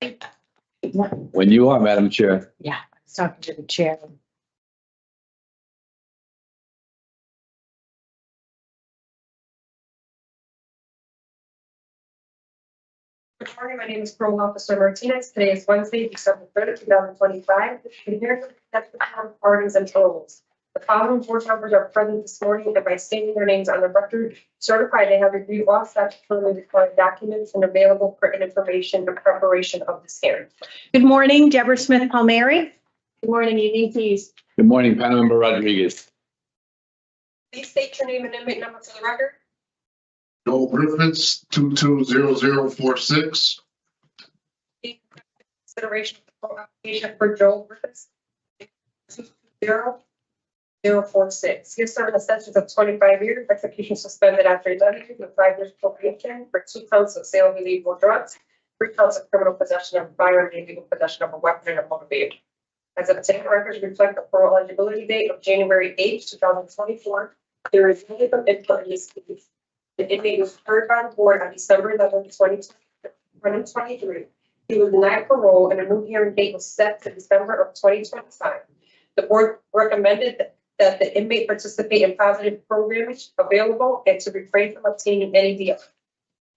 When you are, Madam Chair. Yeah, I was talking to the chair. Good morning, my name is Parole Officer Martinez. Today is Wednesday, December 3rd, 2025. We're here to protect the town pardons and paroles. The following board members are present this morning and by stating their names on the record, certified they have reviewed all statutorily required documents and available pertinent information in preparation of this hearing. Good morning, Deborah Smith Palmieri. Good morning, evening, please. Good morning, Panel Member Rodriguez. Please state your name and inmate number for the record. Joel Griffiths, 220046. Consideration of the application for Joel Griffiths. 220-046. He has served a sentence of 25 years, execution suspended after 11 years with 5 years probation for 2 counts of sale of illegal drugs, 3 counts of criminal possession of a firearm, and illegal possession of a weapon and a motor vehicle. As of today, records reflect the parole eligibility date of January 8th, 2024. There is no input in this case. The inmate was heard by the board on December 11th, 2023. He was denied parole and a new hearing date was set to December of 2025. The board recommended that the inmate participate in positive programs available and to refrain from obtaining any deal.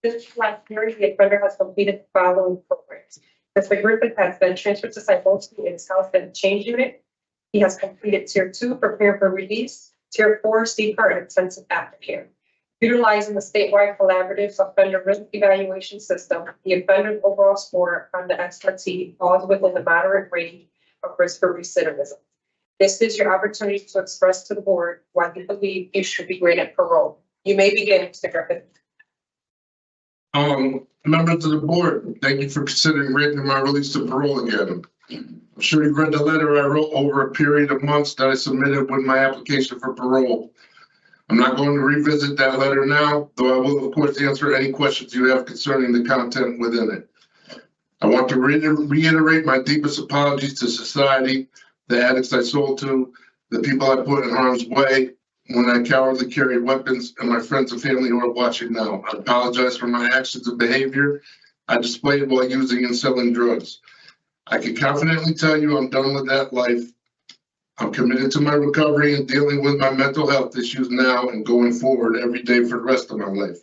This last hearing, the offender has completed the following programs. Mr. Griffith has been transferred to Cybolski in his house and change unit. He has completed tier 2, preparing for release, tier 4, CPAR and intensive aftercare. Utilizing the statewide collaborative offender risk evaluation system, the offender's overall score on the XRT falls within the moderate range of risk for recidivism. This is your opportunity to express to the board why you believe you should be granted parole. You may begin, Mr. Griffith. Members of the board, thank you for considering granting my release to parole again. I'm sure you've read the letter I wrote over a period of months that I submitted with my application for parole. I'm not going to revisit that letter now, though I will, of course, answer any questions you have concerning the content within it. I want to reiterate my deepest apologies to society, the addicts I sold to, the people I put in harm's way when I cowardly carried weapons, and my friends and family who are watching now. I apologize for my actions and behavior I displayed while using and selling drugs. I can confidently tell you I'm done with that life. I'm committed to my recovery and dealing with my mental health issues now and going forward every day for the rest of my life.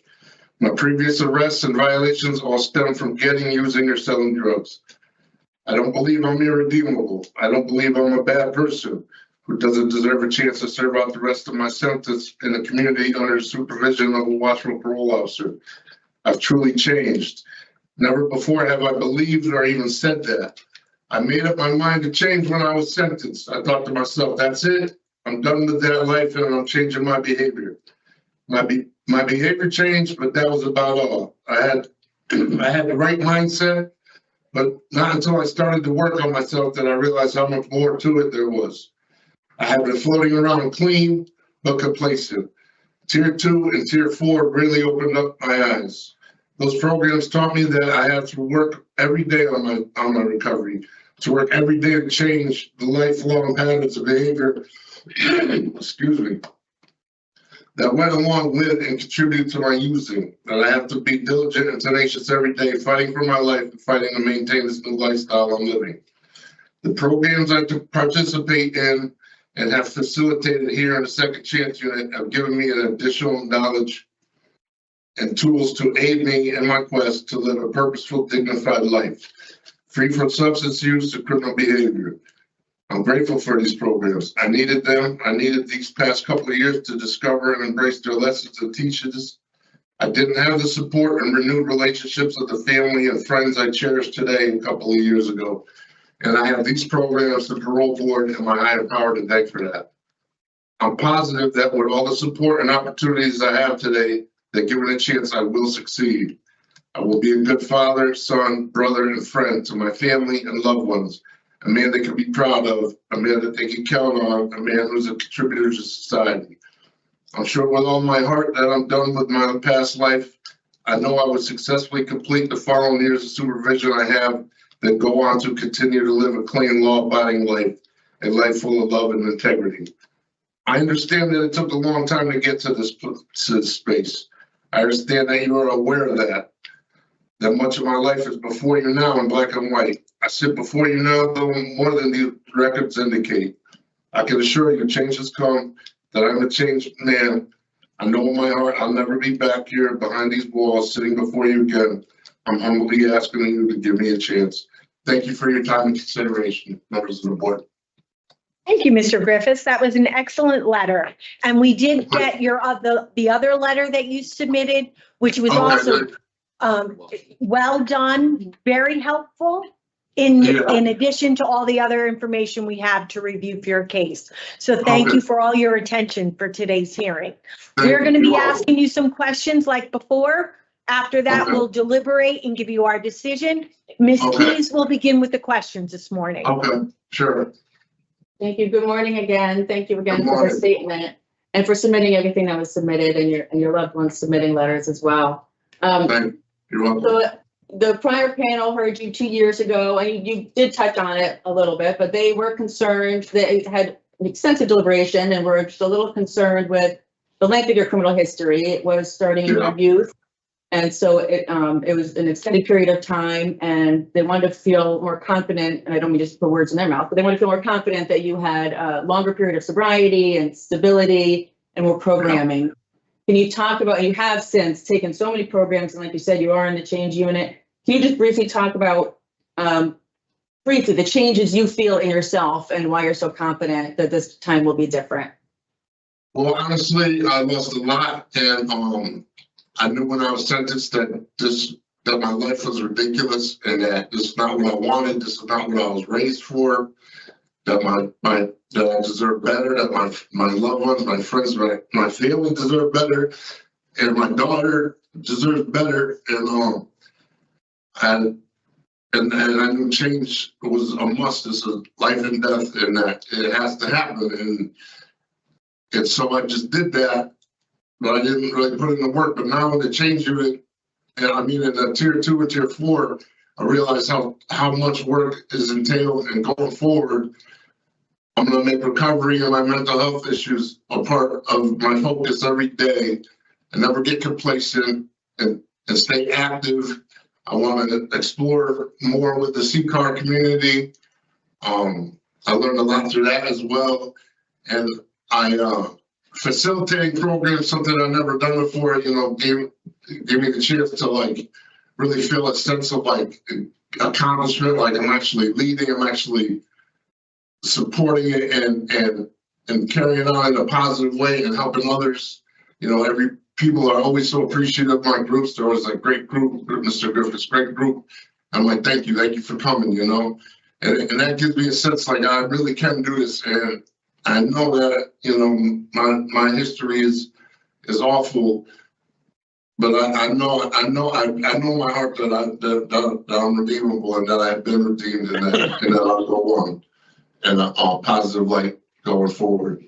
My previous arrests and violations all stem from getting, using, or selling drugs. I don't believe I'm irredeemable. I don't believe I'm a bad person who doesn't deserve a chance to serve out the rest of my sentence in a community under the supervision of a watchful parole officer. I've truly changed. Never before have I believed or even said that. I made up my mind to change when I was sentenced. I thought to myself, that's it. I'm done with that life and I'm changing my behavior. My behavior changed, but that was about all. I had the right mindset, but not until I started to work on myself that I realized how much more to it there was. I had been floating around clean, but complacent. Tier 2 and tier 4 really opened up my eyes. Those programs taught me that I have to work every day on my recovery, to work every day to change the lifelong habits of behavior, excuse me, that went along with and contributed to my using, that I have to be diligent and tenacious every day, fighting for my life and fighting to maintain this new lifestyle I'm living. The programs I participate in and have facilitated here in the Second Chance Unit have given me an additional knowledge and tools to aid me in my quest to live a purposeful, dignified life, free from substance use and criminal behavior. I'm grateful for these programs. I needed them. I needed these past couple of years to discover and embrace their lessons and teachings. I didn't have the support and renewed relationships with the family and friends I cherish today a couple of years ago. And I have these programs, the parole board, and my higher power to thank for that. I'm positive that with all the support and opportunities I have today, that given a chance, I will succeed. I will be a good father, son, brother, and friend to my family and loved ones. A man they can be proud of, a man that they can count on, a man who's a contributor to society. I'm sure with all my heart that I'm done with my past life. I know I will successfully complete the following years of supervision I have, then go on to continue to live a clean, law-abiding life, a life full of love and integrity. I understand that it took a long time to get to this space. I understand that you are aware of that. that much of my life is before you now in black and white. I sit before you now doing more than the records indicate. I can assure you change has come, that I'm a changed man. I know in my heart I'll never be back here behind these walls sitting before you again. I'm humbly asking you to give me a chance. Thank you for your time and consideration, members of the board. Thank you, Mr. Griffiths. That was an excellent letter. And we did get your the other letter that you submitted, which was also well done, very helpful in addition to all the other information we have to review for your case. So thank you for all your attention for today's hearing. We're going to be asking you some questions like before. After that, we'll deliberate and give you our decision. Ms. Keys will begin with the questions this morning. Okay, sure. Thank you. Good morning again. Thank you again for the statement and for submitting everything that was submitted and your loved ones submitting letters as well. Thank you. You're welcome. So the prior panel heard you 2 years ago, and you did touch on it a little bit, but they were concerned, they had an extensive deliberation and were just a little concerned with the length of your criminal history. It was starting in your youth. And so it was an extended period of time, and they wanted to feel more confident, and I don't mean just to put words in their mouth, but they wanted to feel more confident that you had a longer period of sobriety and stability and more programming. Can you talk about, you have since taken so many programs, and like you said, you are in the change unit. Can you just briefly talk about, briefly, the changes you feel in yourself and why you're so confident that this time will be different? Well, honestly, I lost a lot, and I knew when I was sentenced that my life was ridiculous and that this is not what I wanted. This is not what I was raised for. That that I deserve better. That my loved ones, my friends, my family deserve better, and my daughter deserves better. And I knew change was a must. It's a life and death, and that it has to happen. And so I just did that. But I didn't really put in the work. But now in the change unit, and I mean in the tier 2 and tier 4, I realize how much work is entailed. And going forward, I'm going to make recovery and my mental health issues a part of my focus every day, and never get complacent and stay active. I want to explore more with the CCAR community. I learned a lot through that as well, and facilitating programs, something I've never done before, gave me the chance to like really feel a sense of like accomplishment, like I'm actually leading, I'm actually supporting it and carrying it on in a positive way and helping others. People are always so appreciative of my groups. There was a great group, Mr. Griffiths, great group. I'm like, thank you for coming, and that gives me a sense like I really can do this. And I know that, my history is awful, but I know in my heart that I'm redeemable and that I have been redeemed and that I'll go on in a positive light going forward.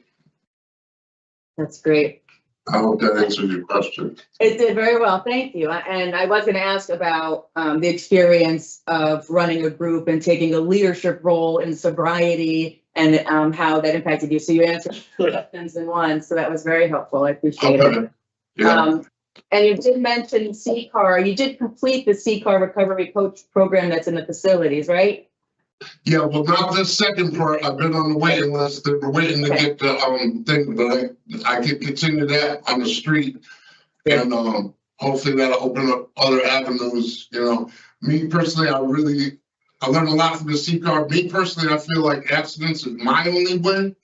That's great. I hope that answers your question. It did very well, thank you. And I was going to ask about the experience of running a group and taking a leadership role in sobriety and how that impacted you. So you answered questions in one, so that was very helpful. I appreciate it. Yeah. And you did mention CCAR. You did complete the CCAR recovery coach program that's in the facilities, right? Yeah, well, not the second part. I've been on the waiting list. We're waiting to get the thing, but I can continue that on the street, and hopefully that'll open up other avenues. Me personally, I learned a lot from the CCAR. Me personally, I feel like abstinence is my only way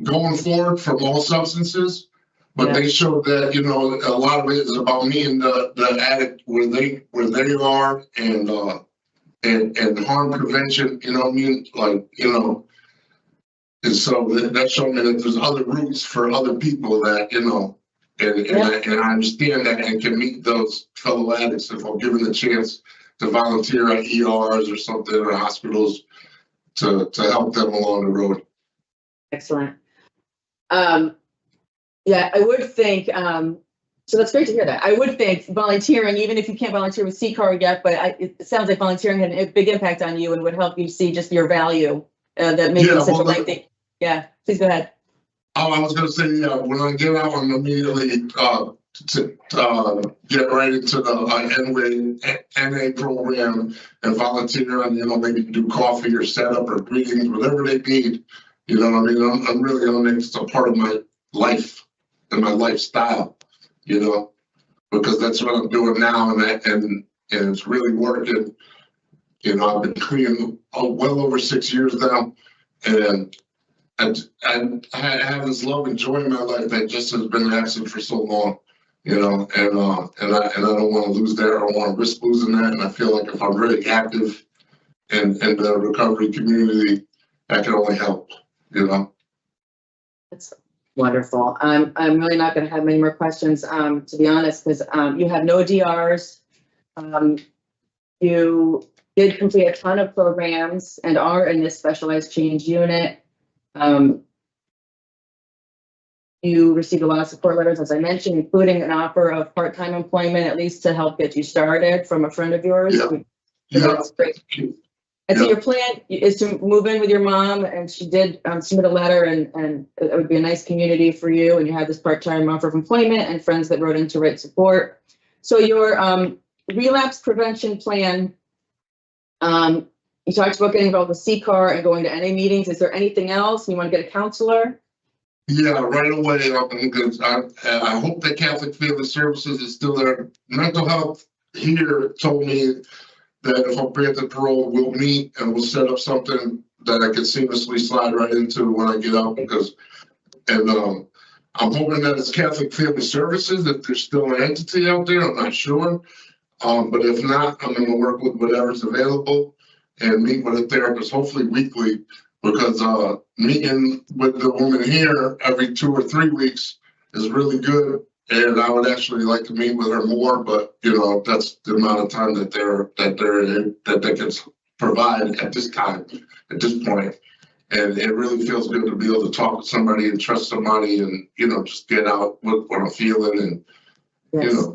going forward from all substances. But they showed that a lot of it is about me and the addict where they are and harm prevention, and so that showed me that there's other routes for other people that, and I understand that and can meet those fellow addicts if I'm given the chance to volunteer at ERs or something or hospitals to help them along the road. Excellent. Yeah, I would think, so that's great to hear that. I would think volunteering, even if you can't volunteer with CCAR yet, but it sounds like volunteering had a big impact on you and would help you see just your value that made you such a lengthy. Yeah, please go ahead. Oh, I was going to say, when I get out, I'm immediately to get right into the NA program and volunteer and, maybe do coffee or setup or greetings, whatever they need. You know what I mean? I'm really going to make this a part of my life and my lifestyle, because that's what I'm doing now, and it's really working. I've been clean well over 6 years now, and I have this love and joy in my life that just has been absent for so long, and I don't want to lose that. I don't want to risk losing that. And I feel like if I'm really active in the recovery community, that can only help, That's wonderful. I'm really not going to have many more questions, to be honest, because you have no DRs. You did complete a ton of programs and are in this specialized change unit. You received a lot of support letters, as I mentioned, including an offer of part-time employment, at least to help get you started from a friend of yours. Yeah. That's great. And so your plan is to move in with your mom, and she did submit a letter, and it would be a nice community for you, and you have this part-time offer of employment and friends that wrote in to write support. So your relapse prevention plan, you talked about getting involved with CCAR and going to NA meetings. Is there anything else? You want to get a counselor? Yeah, right away, because I hope that Catholic Family Services is still there. Mental health here told me that if I'm granted parole, we'll meet and we'll set up something that I can seamlessly slide right into when I get out, and I'm hoping that it's Catholic Family Services, if there's still an entity out there, I'm not sure. But if not, I'm going to work with whatever's available and meet with a therapist, hopefully weekly, because meeting with the woman here every 2 or 3 weeks is really good. And I would actually like to meet with her more, but that's the amount of time that they can provide at this time, at this point. And it really feels good to be able to talk to somebody and trust somebody, and just get out what I'm feeling, and Yes.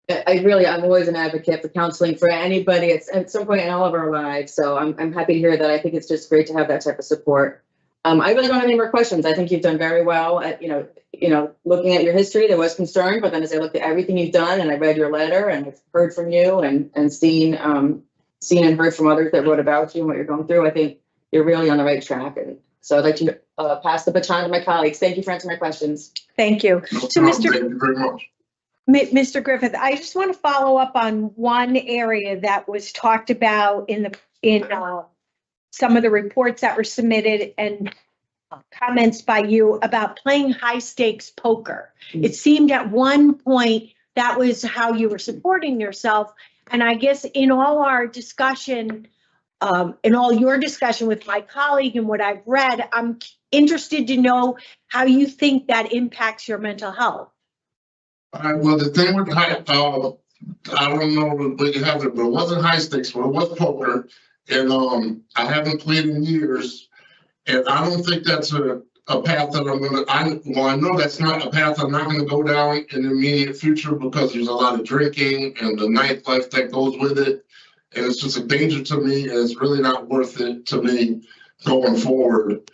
I'm always an advocate for counseling for anybody at some point in all of our lives. So I'm happy to hear that. I think it's just great to have that type of support. I really don't have any more questions. I think you've done very well at, looking at your history. There was concern, but then as I looked at everything you've done, and I read your letter, and I've heard from you and seen and heard from others that wrote about you and what you're going through, I think you're really on the right track. And so I'd like to pass the baton to my colleagues. Thank you for answering my questions. Thank you. No So, problem. Thank you very much. Mr. Griffith, I just want to follow up on one area that was talked about in some of the reports that were submitted and comments by you about playing high stakes poker. It seemed at one point that was how you were supporting yourself. And I guess in all our discussion, in all your discussion with my colleague and what I've read, I'm interested to know how you think that impacts your mental health. Well, the thing with I don't know what you have it, but it wasn't high stakes, but it was poker. And I haven't played in years. And I don't think that's a path that I know that's not a path I'm not gonna go down in the immediate future, because there's a lot of drinking and the nightlife that goes with it. And it's just a danger to me, and it's really not worth it to me going forward.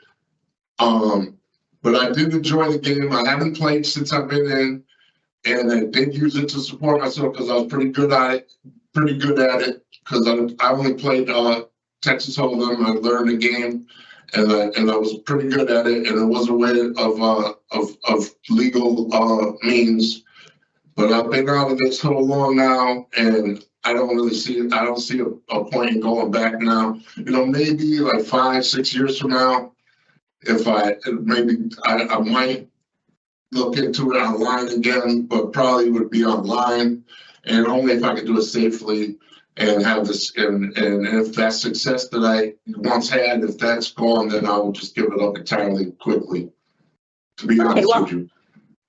But I did enjoy the game. I haven't played since I've been in, and I did use it to support myself because I was pretty good at it. Because I only played Texas Hold'em. I learned the game, and I was pretty good at it. And it was a way of legal means. But I've been out of it so long now, and I don't see a point in going back now. Maybe like 5-6 years from now, if I might look into it online again, but probably would be online, and only if I could do it safely and have this. And if that success that I once had, if that's gone, then I will just give it up entirely quickly. To be honest with you.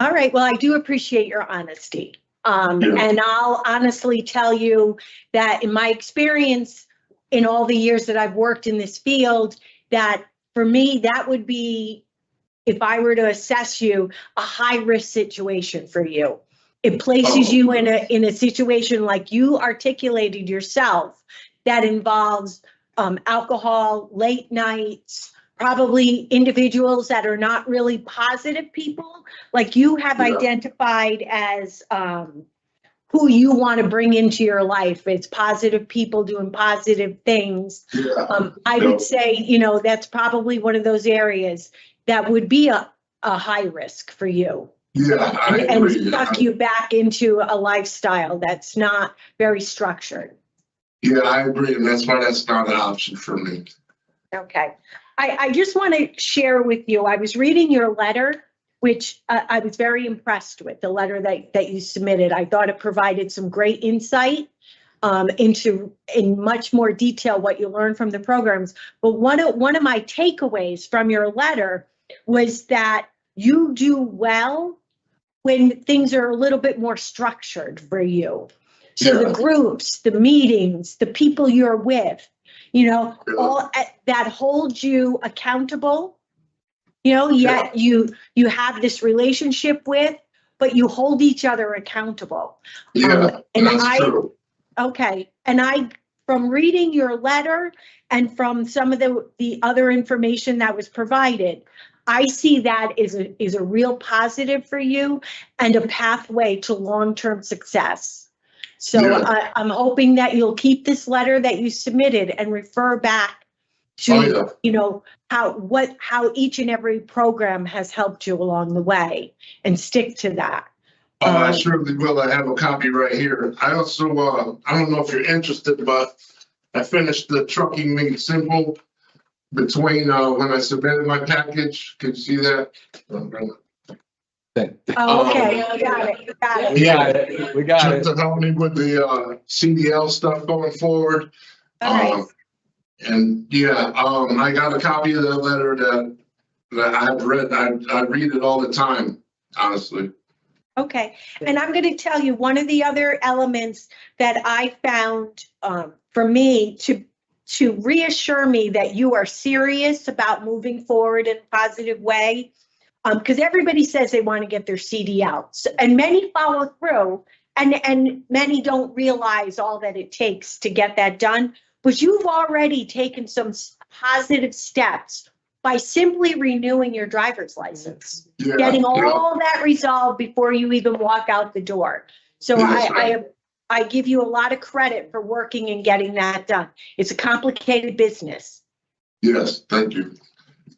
All right. Well, I do appreciate your honesty. And I'll honestly tell you that in my experience, in all the years that I've worked in this field, that for me, that would be, if I were to assess you, a high risk situation for you. It places you in a situation like you articulated yourself, that involves alcohol, late nights, probably individuals that are not really positive people, like you have Yeah. identified as who you want to bring into your life. It's positive people doing positive things. Yeah. I would say, you know, that's probably one of those areas that would be a high risk for you. Yeah, I And agree. suck you back into a lifestyle that's not very structured. Yeah, I agree, and that's why that's not an option for me. Okay. I just want to share with you, I was reading your letter, which I was very impressed with, the letter that you submitted. I thought it provided some great insight into in much more detail what you learned from the programs. But one of my takeaways from your letter was that you do well when things are a little bit more structured for you. So Yeah. the groups, the meetings, the people you're with, you know, Yeah. all that hold you accountable, you know, yet you have this relationship with, but you hold each other accountable. Yeah, and that's true. Okay. And from reading your letter and from some of the other information that was provided, I see that is a real positive for you and a pathway to long-term success. So Yeah. I'm hoping that you'll keep this letter that you submitted and refer back to, Oh, yeah. you know, how each and every program has helped you along the way, and stick to that. Oh, I surely will. I have a copy right here. I also, I don't know if you're interested, but I finished the trucking made simple between when I submitted my package. Can you see that? Oh, okay, got it. We got it. We got Just it. to help me with the CDL stuff going forward. All right. And yeah, I got a copy of that letter that I've read. I read it all the time, honestly. Okay, and I'm going to tell you, one of the other elements that I found for me to reassure me that you are serious about moving forward in a positive way, because everybody says they want to get their CD out, and many follow through, and many don't realize all that it takes to get that done. But you've already taken some positive steps by simply renewing your driver's license, Yeah, getting yeah. all that resolved before you even walk out the door. So Yes, I give you a lot of credit for working and getting that done. It's a complicated business. Yes, thank you.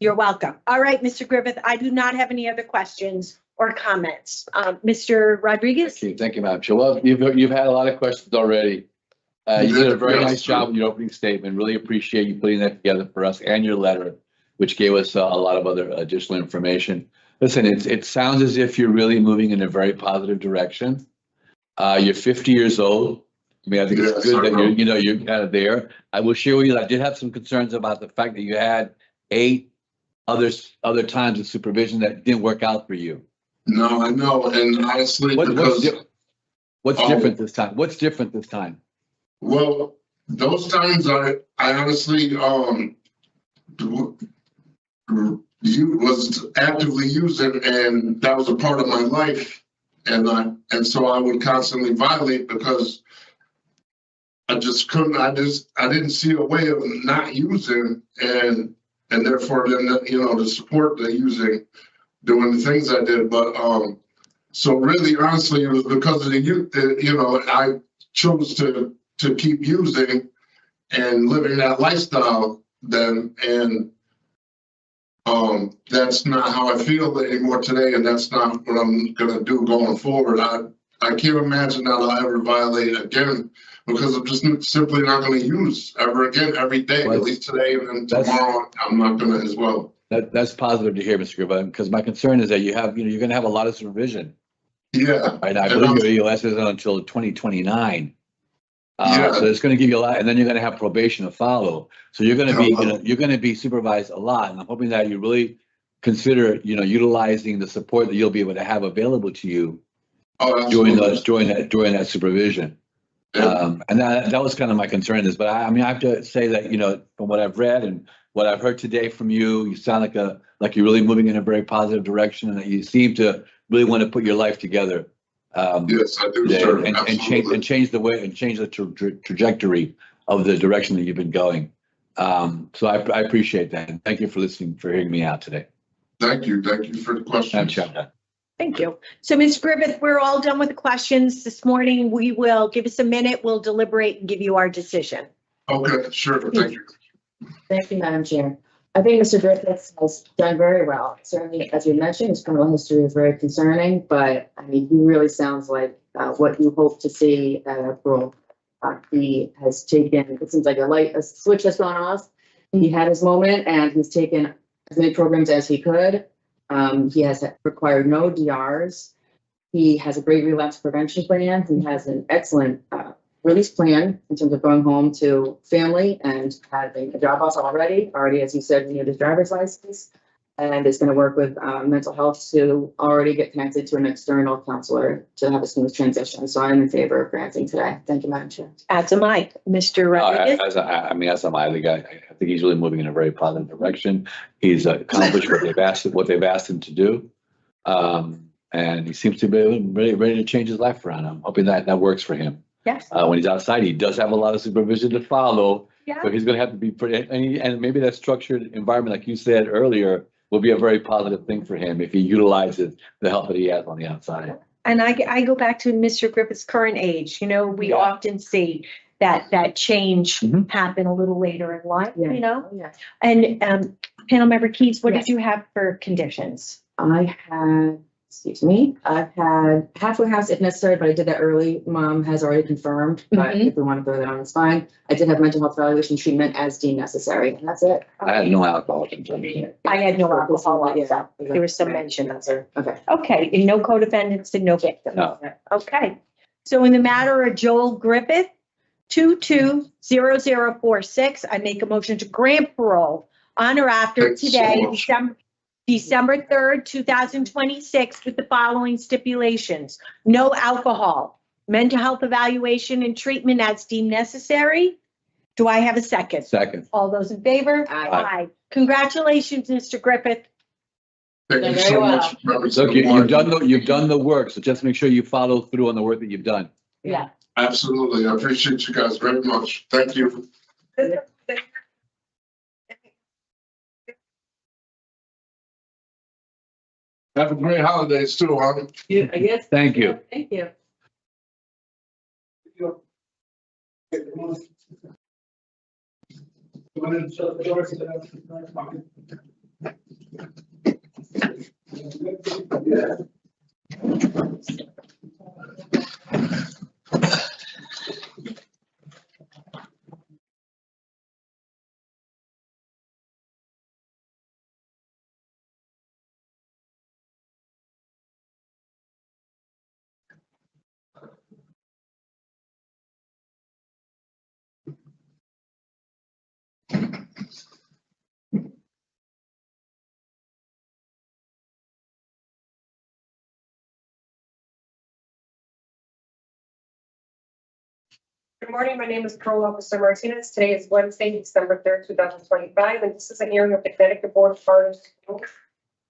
You're welcome. All right, Mr. Griffith, I do not have any other questions or comments. Mr. Rodriguez? Thank you, Madam Chair. Well, you've had a lot of questions already. You did a very nice job with your opening statement. Really appreciate you putting that together for us, and your letter, which gave us a lot of other additional information. Listen, it sounds as if you're really moving in a very positive direction. You're 50 years old. I mean, I think it's good that you're kind of there. I will share with you that I did have some concerns about the fact that you had 8 other times of supervision that didn't work out for you. No, I know, and honestly, What's different this time? What's different this time? well, those times I honestly was actively using, and that was a part of my life, and so I would constantly violate because I just couldn't. I didn't see a way of not using, and therefore then to support the using, doing the things I did. But so really, honestly, it was because of the youth. I chose to keep using and living that lifestyle then, and that's not how I feel anymore today, and that's not what I'm gonna do going forward. I can't imagine that I'll ever violate again, because I'm just simply not gonna use ever again every day, at least today, and then tomorrow I'm not gonna as well. That's positive to hear, Mr. Griffith, because my concern is that you're gonna have a lot of supervision. Yeah. Right, I believe your EOS isn't until 2029. Yeah. So it's going to give you a lot, and then you're going to have probation to follow. So you're going to be, you're going to be supervised a lot, and I'm hoping that you really consider, utilizing the support that you'll be able to have available to you during that supervision. Yeah. And that was kind of my concern is, but I mean, I have to say that, from what I've read and what I've heard today from you, you sound like you're really moving in a very positive direction, and that you seem to really want to put your life together. Yes, I do, sir. And change the way and change the trajectory of the direction that you've been going. So I appreciate that. And thank you for listening, for hearing me out today. Thank you for the I'm questions. done. Thank you. So, Ms. Griffith, we're all done with the questions this morning. We will give us a minute. We'll deliberate and give you our decision. Okay, sure, thank you. Thank you, Madam Chair. I think Mr. Griffiths has done very well. Certainly, as you mentioned, his criminal history is very concerning, but I mean, he really sounds like what you hope to see at a parole. He has taken, it seems like a switch has gone off. He had his moment and he's taken as many programs as he could. He has required no DRs. He has a great relapse prevention plan. He has an excellent release plan in terms of going home to family and having a job offer already, as you said, renewed his driver's license, and is going to work with mental health to already get connected to an external counselor to have a smooth transition. So I'm in favor of granting today. Thank you, Madam Chair. As am I, Mr. Rodriguez. As am I. I think he's really moving in a very positive direction. He's accomplished what they've asked him to do. And he seems to be really ready to change his life around. I'm hoping that works for him. Yes. When he's outside, he does have a lot of supervision to follow. Yeah. So he's going to have to be pretty, and maybe that structured environment, like you said earlier, will be a very positive thing for him if he utilizes the help that he has on the outside. And I go back to Mr. Griffith's current age. You know, we often see that change happen a little later in life, you know? Yeah. And panel member Keys, what Yes. did you have for conditions? I've had halfway house if necessary, but I did that early. Mom has already confirmed, but if we want to throw that on, it's fine. I did have mental health evaluation treatment as deemed necessary, and that's it. I had no alcohol consumption. I had no alcohol Yeah. also. There was some mention of it. Okay. Okay, and no co-defendants and no victims. No. Okay. So in the matter of Joel Griffith, 220046, I make a motion to grant parole on or after Thanks so today, much. December 3rd, 2026, with the following stipulations. No alcohol, mental health evaluation and treatment as deemed necessary. Do I have a second? Second. All those in favor? Aye. Congratulations, Mr. Griffith. Thank you Very so well. much. members Look, of the board. you've done the work, so just make sure you follow through on the work that you've done. Yeah. Absolutely, I appreciate you guys very much. Thank you. Have a great holidays too, huh? I guess. Thank you. Thank you. Good morning, my name is Parole Officer Martinez. Today is Wednesday, December 3rd, 2025, and this is a hearing of the Connecticut Board of Parole.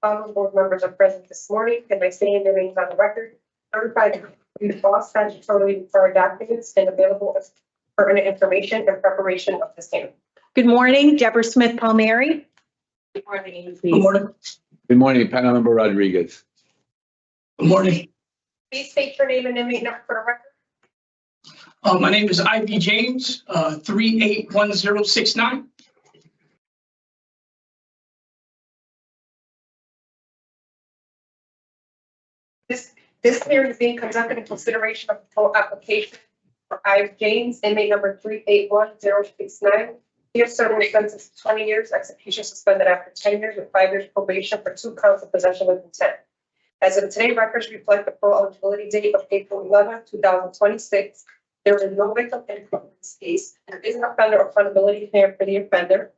Following board members are present this morning, and by saying their names on the record, certified to all statutorily required documents and available as pertinent information and preparation of this hearing. Good morning, Deborah Smith Palmieri. Good morning, Good please. morning. Good morning, panel member Rodriguez. Good morning. Please state your name and inmate number for the record. My name is Ivy James, 381069. This hearing is being conducted in consideration of the full application for Ivy James, inmate number 381069. He has served a sentence of 20 years, execution suspended after 10 years with 5 years probation for 2 counts of possession with intent. As of today, records reflect the parole eligibility date of April 11, 2026. There is no victim input in this case. There is an offender accountability plan for the offender.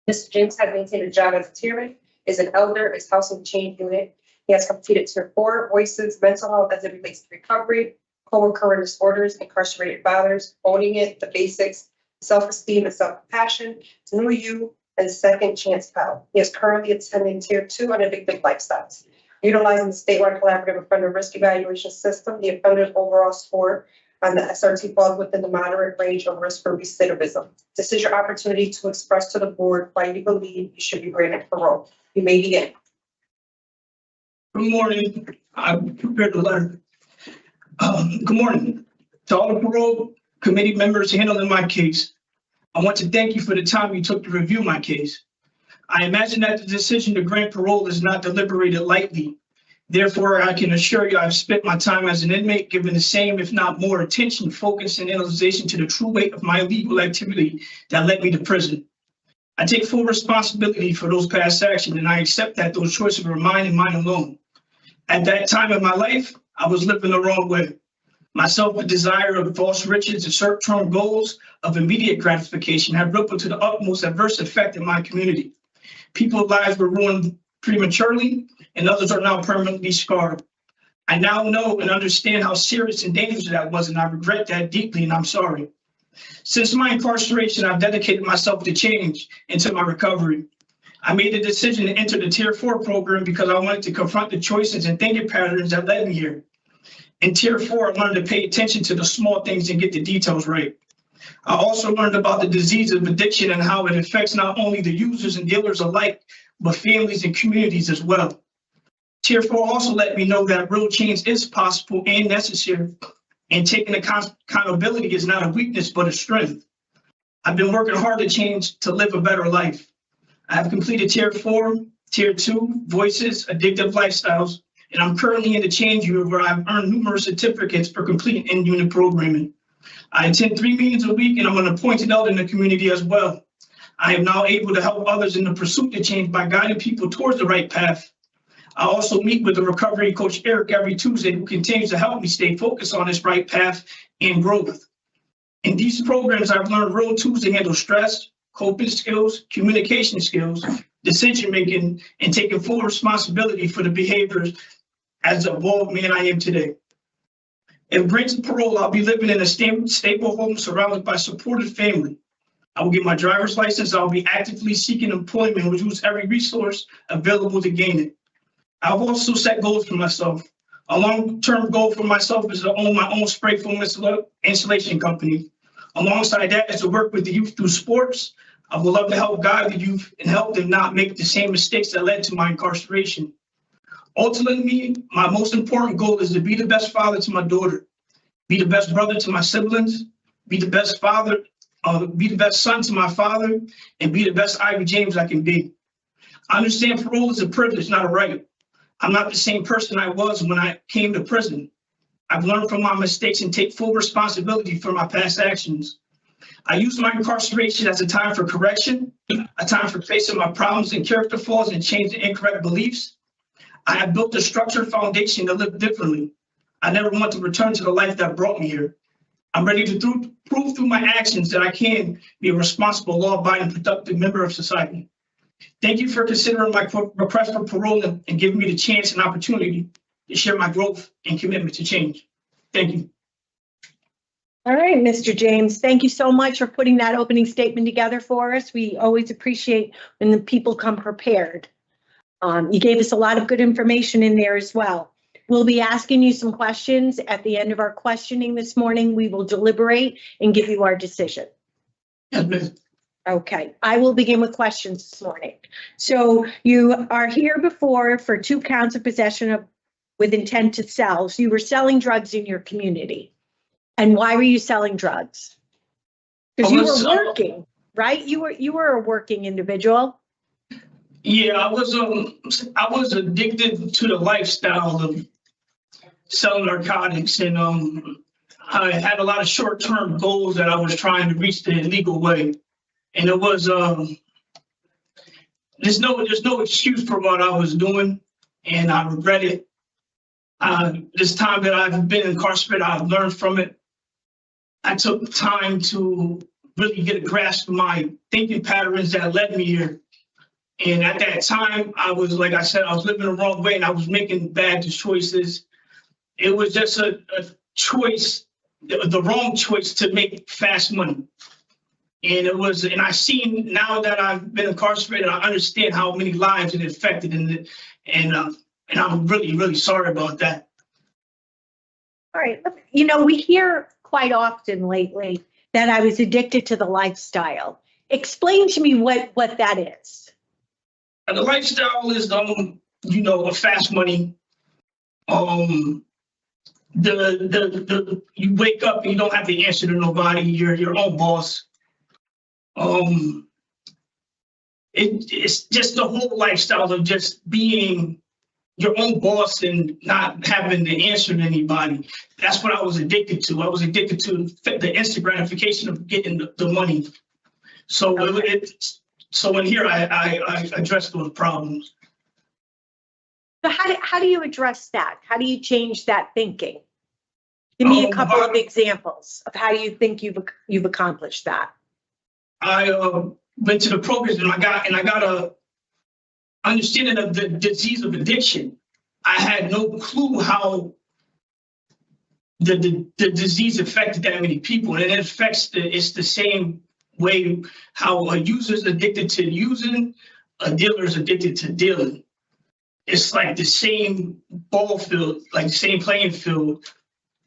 Mr. James has maintained a job as a tierman, is an elder, is housing change unit. He has completed tier 4 voices, mental health as it relates to recovery, co-occurring disorders, incarcerated fathers, owning it, the basics, self-esteem and self-compassion, new you, and second chance help. He is currently attending tier 2 unaddictive lifestyles. Utilizing the statewide collaborative offender risk evaluation system, the offender's overall score and the SRT falls within the moderate range of risk for recidivism. This is your opportunity to express to the board why you believe you should be granted parole. You may begin. Good morning. I prepared the letter. Good morning to all the parole committee members handling my case. I want to thank you for the time you took to review my case. I imagine that the decision to grant parole is not deliberated lightly. Therefore, I can assure you I've spent my time as an inmate given the same, if not more, attention, focus, and analyzation to the true weight of my illegal activity that led me to prison. I take full responsibility for those past actions, and I accept that those choices were mine and mine alone. At that time of my life, I was living the wrong way. My selfish desire of false riches and short-term goals of immediate gratification have rippled to the utmost adverse effect in my community. People's lives were ruined prematurely, and others are now permanently scarred. I now know and understand how serious and dangerous that was, and I regret that deeply, and I'm sorry. Since my incarceration, I've dedicated myself to change and to my recovery. I made the decision to enter the Tier 4 program because I wanted to confront the choices and thinking patterns that led me here. In Tier 4, I learned to pay attention to the small things and get the details right. I also learned about the disease of addiction and how it affects not only the users and dealers alike, but families and communities as well. Tier 4 also let me know that real change is possible and necessary, and taking accountability is not a weakness, but a strength. I've been working hard to change to live a better life. I have completed Tier 4, Tier 2, Voices, Addictive Lifestyles, and I'm currently in the change unit where I've earned numerous certificates for completing in-unit programming. I attend 3 meetings a week, and I'm an appointed elder in the community as well. I am now able to help others in the pursuit to change by guiding people towards the right path. I also meet with the recovery coach, Eric, every Tuesday, who continues to help me stay focused on this right path and growth. In these programs, I've learned real tools to handle stress, coping skills, communication skills, decision-making, and taking full responsibility for the behaviors as the evolved man I am today. If granted parole, I'll be living in a stable home surrounded by supportive family. I will get my driver's license. I'll be actively seeking employment and will use every resource available to gain it. I've also set goals for myself. A long-term goal for myself is to own my own spray foam installation company. Alongside that is to work with the youth through sports. I would love to help guide the youth and help them not make the same mistakes that led to my incarceration. Ultimately, my most important goal is to be the best father to my daughter, be the best brother to my siblings, be the best son to my father, and be the best Ivy James I can be. I understand parole is a privilege, not a right. I'm not the same person I was when I came to prison. I've learned from my mistakes and take full responsibility for my past actions. I use my incarceration as a time for correction, a time for facing my problems and character flaws and changing incorrect beliefs. I have built a structured foundation to live differently. I never want to return to the life that brought me here. I'm ready to prove through my actions that I can be a responsible, law-abiding, productive member of society. Thank you for considering my request for parole and giving me the chance and opportunity to share my growth and commitment to change. Thank you. All right, Mr. James, thank you so much for putting that opening statement together for us. We always appreciate when the people come prepared. You gave us a lot of good information in there as well. We'll be asking you some questions at the end of our questioning this morning. We will deliberate and give you our decision. Yes, ma'am. Okay, I will begin with questions this morning. So you are here before for 2 counts of possession with intent to sell. So you were selling drugs in your community. And why were you selling drugs? Because you were working, right? You were a working individual. Yeah, I was addicted to the lifestyle of selling narcotics, and I had a lot of short-term goals that I was trying to reach the illegal way. And it was there's no excuse for what I was doing, and I regret it. This time that I've been incarcerated, I've learned from it. I took time to really get a grasp of my thinking patterns that led me here. And at that time, I was, like I said, I was living the wrong way and I was making bad choices. It was just a choice, the wrong choice to make fast money. And I seen, now that I've been incarcerated, I understand how many lives it affected, and I'm really, really sorry about that. All right, we hear quite often lately that I was addicted to the lifestyle. Explain to me what that is. And the lifestyle is, a fast money. You wake up and you don't have to answer to nobody. You're your own boss. It's just the whole lifestyle of just being your own boss and not having to answer to anybody. That's what I was addicted to. I was addicted to the instant gratification of getting the money. So so in here, I address those problems. So how do you address that? How do you change that thinking? Give me a couple of examples of how you think you've accomplished that. I went to the programs and I got a understanding of the disease of addiction. I had no clue how the disease affected that many people, and it's the same way how a user is addicted to using, a dealer is addicted to dealing. It's like the same ball field, like the same playing field.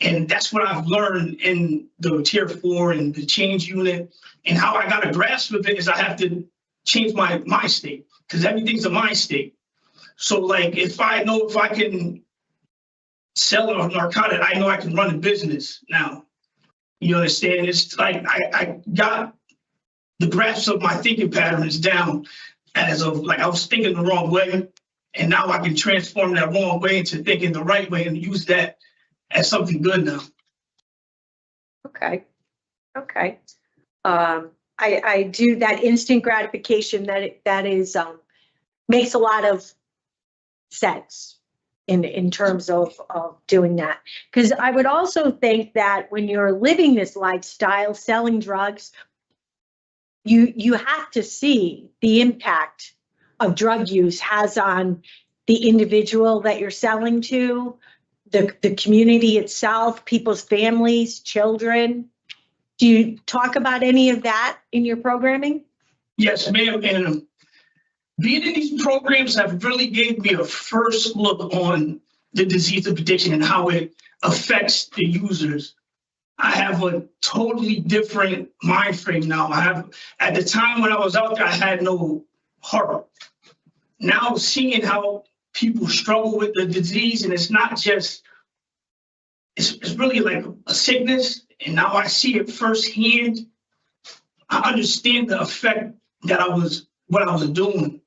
And that's what I've learned in the Tier 4 and the change unit. And how I got a grasp of it is I have to change my mind state, because everything's a mind state. So like if I can sell a narcotic, I know I can run a business now. You understand? It's like I got the grasp of my thinking patterns down as of like I was thinking the wrong way. And now I can transform that wrong way into thinking the right way and use that as something good now. Okay. I do that instant gratification that is makes a lot of sense in terms of doing that. Because I would also think that when you're living this lifestyle, selling drugs, you have to see the impact of drug use has on the individual that you're selling to, the community itself, people's families, children. Do you talk about any of that in your programming? Yes, ma'am. And being in these programs have really gave me a first look on the disease of addiction and how it affects the users. I have a totally different mind frame now. At the time when I was out there, I had no heart. Now seeing how people struggle with the disease, and it's not just, it's really like a sickness. And now I see it firsthand. I understand the effect what I was doing.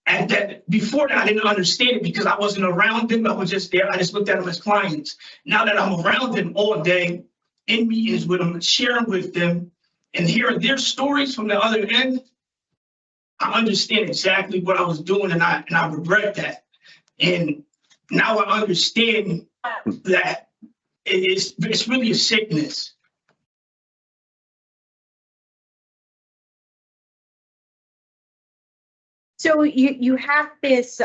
And that before that, I didn't understand it because I wasn't around them. I was just there. I just looked at them as clients. Now that I'm around them all day, in meetings with them, sharing with them, and hearing their stories from the other end, I understand exactly what I was doing, and I regret that. And now I understand that it's really a sickness. So you have this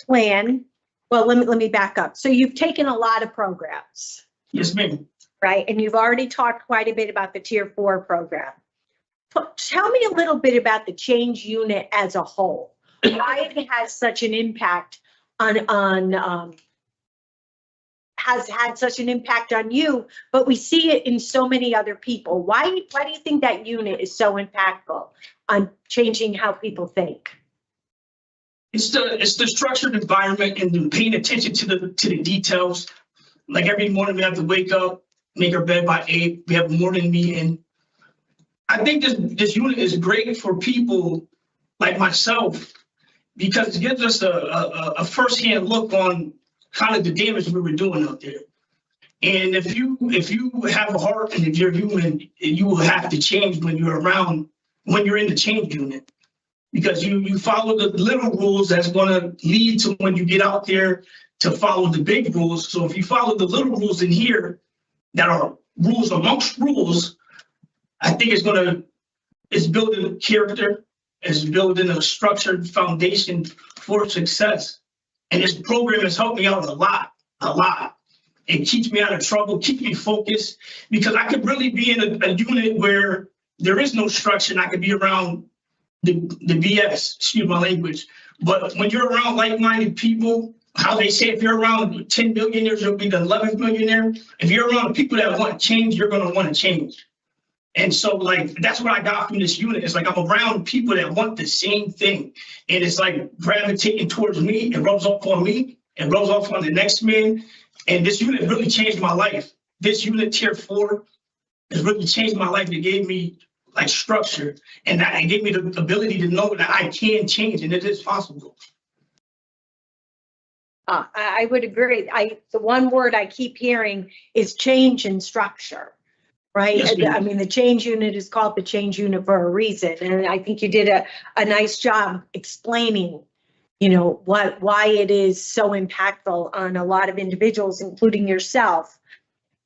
plan. Well, let me back up. So you've taken a lot of programs. Yes, ma'am. Right, and you've already talked quite a bit about the Tier 4 program. Tell me a little bit about the change unit as a whole. Why it has such an impact has had such an impact on you, but we see it in so many other people. Why do you think that unit is so impactful on changing how people think? It's the structured environment and paying attention to the details. Like every morning we have to wake up, make our bed by 8. We have a morning meeting. I think this unit is great for people like myself because it gives us a firsthand look on kind of the damage we were doing out there. And if you have a heart and if you're human, you will have to change when you're in the change unit. Because you follow the little rules that's going to lead to when you get out there to follow the big rules. So if you follow the little rules in here that are rules amongst rules, I think it's building character, it's building a structured foundation for success. And this program has helped me out a lot. It keeps me out of trouble, keeps me focused, because I could really be in a unit where there is no structure and I could be around the BS, excuse my language. But when you're around like-minded people how they say if you're around 10 millionaires, you'll be the 11th millionaire. If you're around people that want change, you're going to want to change. And so like, that's what I got from this unit. It's like, I'm around people that want the same thing. And it's like gravitating towards me. It rubs off on me. It rubs off on the next man. And this unit really changed my life. This unit, tier 4, has really changed my life. It gave me like structure, and that it gave me the ability to know that I can change and it is possible. I would agree. The one word I keep hearing is change and structure, right? Yes, ma'am. I mean, the change unit is called the change unit for a reason. And I think you did a nice job explaining, you know, why it is so impactful on a lot of individuals, including yourself,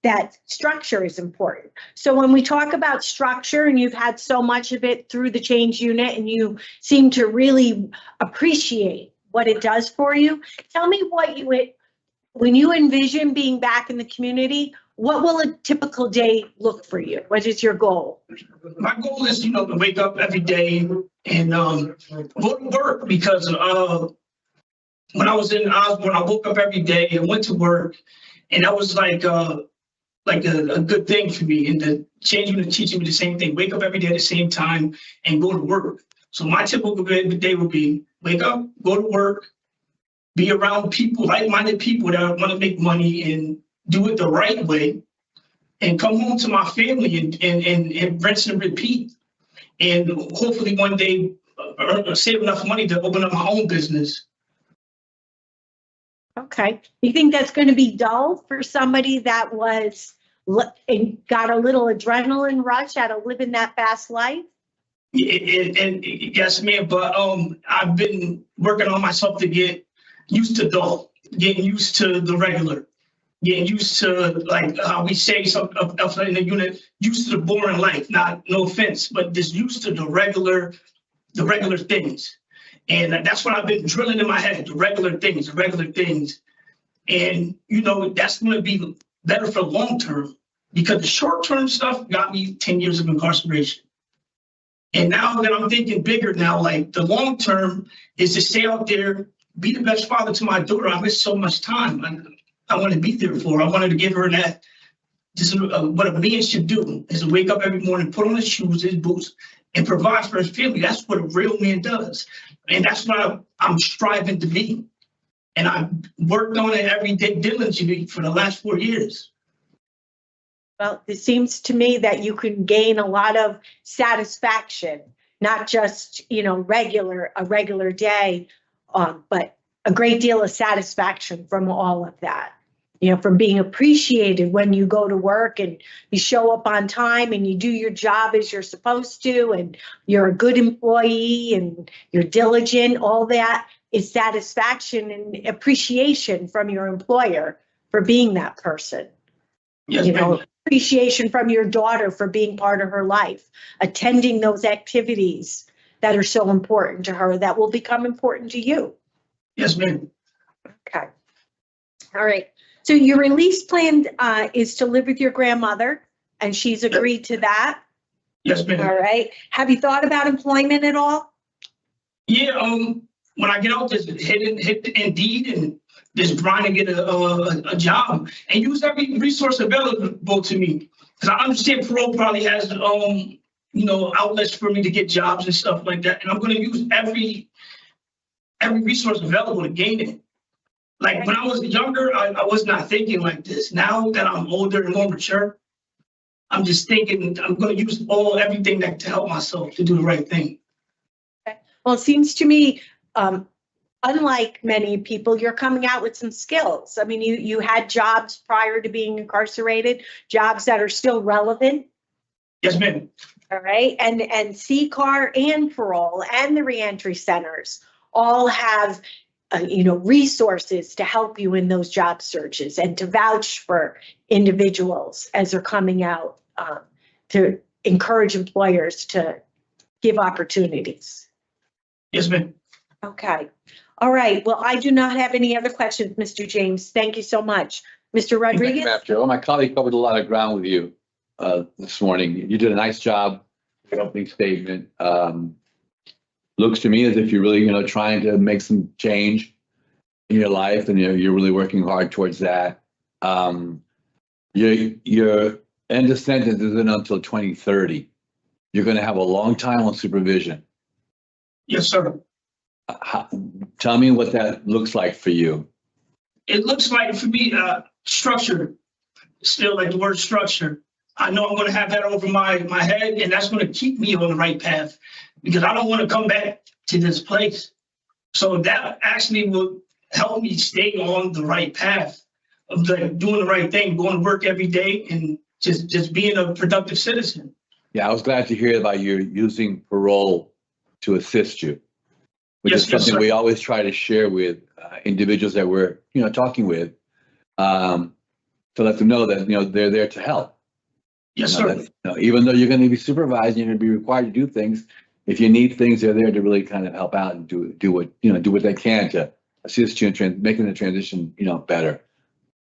that structure is important. So when we talk about structure, and you've had so much of it through the change unit, and you seem to really appreciate what it does for you, tell me what when you envision being back in the community, what will a typical day look for you? What is your goal? My goal is, you know, to wake up every day and go to work, because when I was in Osborne, I woke up every day and went to work, and that was like a good thing for me. And the change unit teaching me the same thing: wake up every day at the same time and go to work. So my typical day would be wake up, go to work, be around people, like-minded people that want to make money and do it the right way, and come home to my family and rinse and repeat. And hopefully one day save enough money to open up my own business. Okay. You think that's going to be dull for somebody that and got a little adrenaline rush out of living that fast life? And yes, ma'am, but I've been working on myself to get used to dull, getting used to the regular, getting used to, like how we say something in the unit, used to the boring life. No offense, but just used to the regular things. And that's what I've been drilling in my head: the regular things. And you know, that's going to be better for long term, because the short term stuff got me 10 years of incarceration. And now that I'm thinking bigger now, like the long term is to stay out there, be the best father to my daughter. I miss so much time. I want to be there for her. I wanted to give her that. This is what a man should do: is to wake up every morning, put on his shoes, his boots, and provide for his family. That's what a real man does. And that's what I'm striving to be. And I've worked on it every day diligently for the last 4 years. Well, it seems to me that you can gain a lot of satisfaction, not just, you know, a regular day, but a great deal of satisfaction from all of that. You know, from being appreciated when you go to work and you show up on time and you do your job as you're supposed to, and you're a good employee and you're diligent. All that is satisfaction and appreciation from your employer for being that person. Yes, You know, ma'am. appreciation from your daughter for being part of her life, attending those activities that are so important to her, that will become important to you. Yes, ma'am. Okay. All right. So your release plan is to live with your grandmother, and she's agreed to that. Yes, ma'am. All right. Have you thought about employment at all? Yeah, when I get out, just hit Indeed and just grind and get a job, and use every resource available to me. Because I understand Parole probably has you know, outlets for me to get jobs and stuff like that, and I'm going to use every resource available to gain it. Like when I was younger, I was not thinking like this. Now that I'm older and more mature, I'm just thinking I'm going to use everything to help myself to do the right thing. Okay. Well, it seems to me, unlike many people, you're coming out with some skills. I mean, you had jobs prior to being incarcerated, jobs that are still relevant. Yes, ma'am. All right. And CCAR and Parole and the reentry centers all have you know, resources to help you in those job searches and to vouch for individuals as they're coming out, to encourage employers to give opportunities. Yes, ma'am. Okay. All right. Well, I do not have any other questions, Mr. James. Thank you so much. Mr. Rodriguez? Madam Chair. Well, my colleague covered a lot of ground with you this morning. You did a nice job. Your opening statement looks to me as if you're really, you know, trying to make some change in your life, and you're really working hard towards that. Your end of sentence isn't until 2030. You're going to have a long time on supervision. Yes, sir. Tell me what that looks like for you. It looks like for me, structure, still like the word structure. I know I'm going to have that over my head, and that's going to keep me on the right path because I don't want to come back to this place. So that actually will help me stay on the right path of like doing the right thing, going to work every day and just being a productive citizen. Yeah, I was glad to hear about you using parole to assist you, which Yes, is something sir. we always try to share with individuals that we're, talking with, to let them know that, they're there to help. Yes, You know, sir. that, even though you're going to be supervised, you're going to be required to do things. If you need things, they're there to really kind of help out and do what they can to assist you in making the transition, better.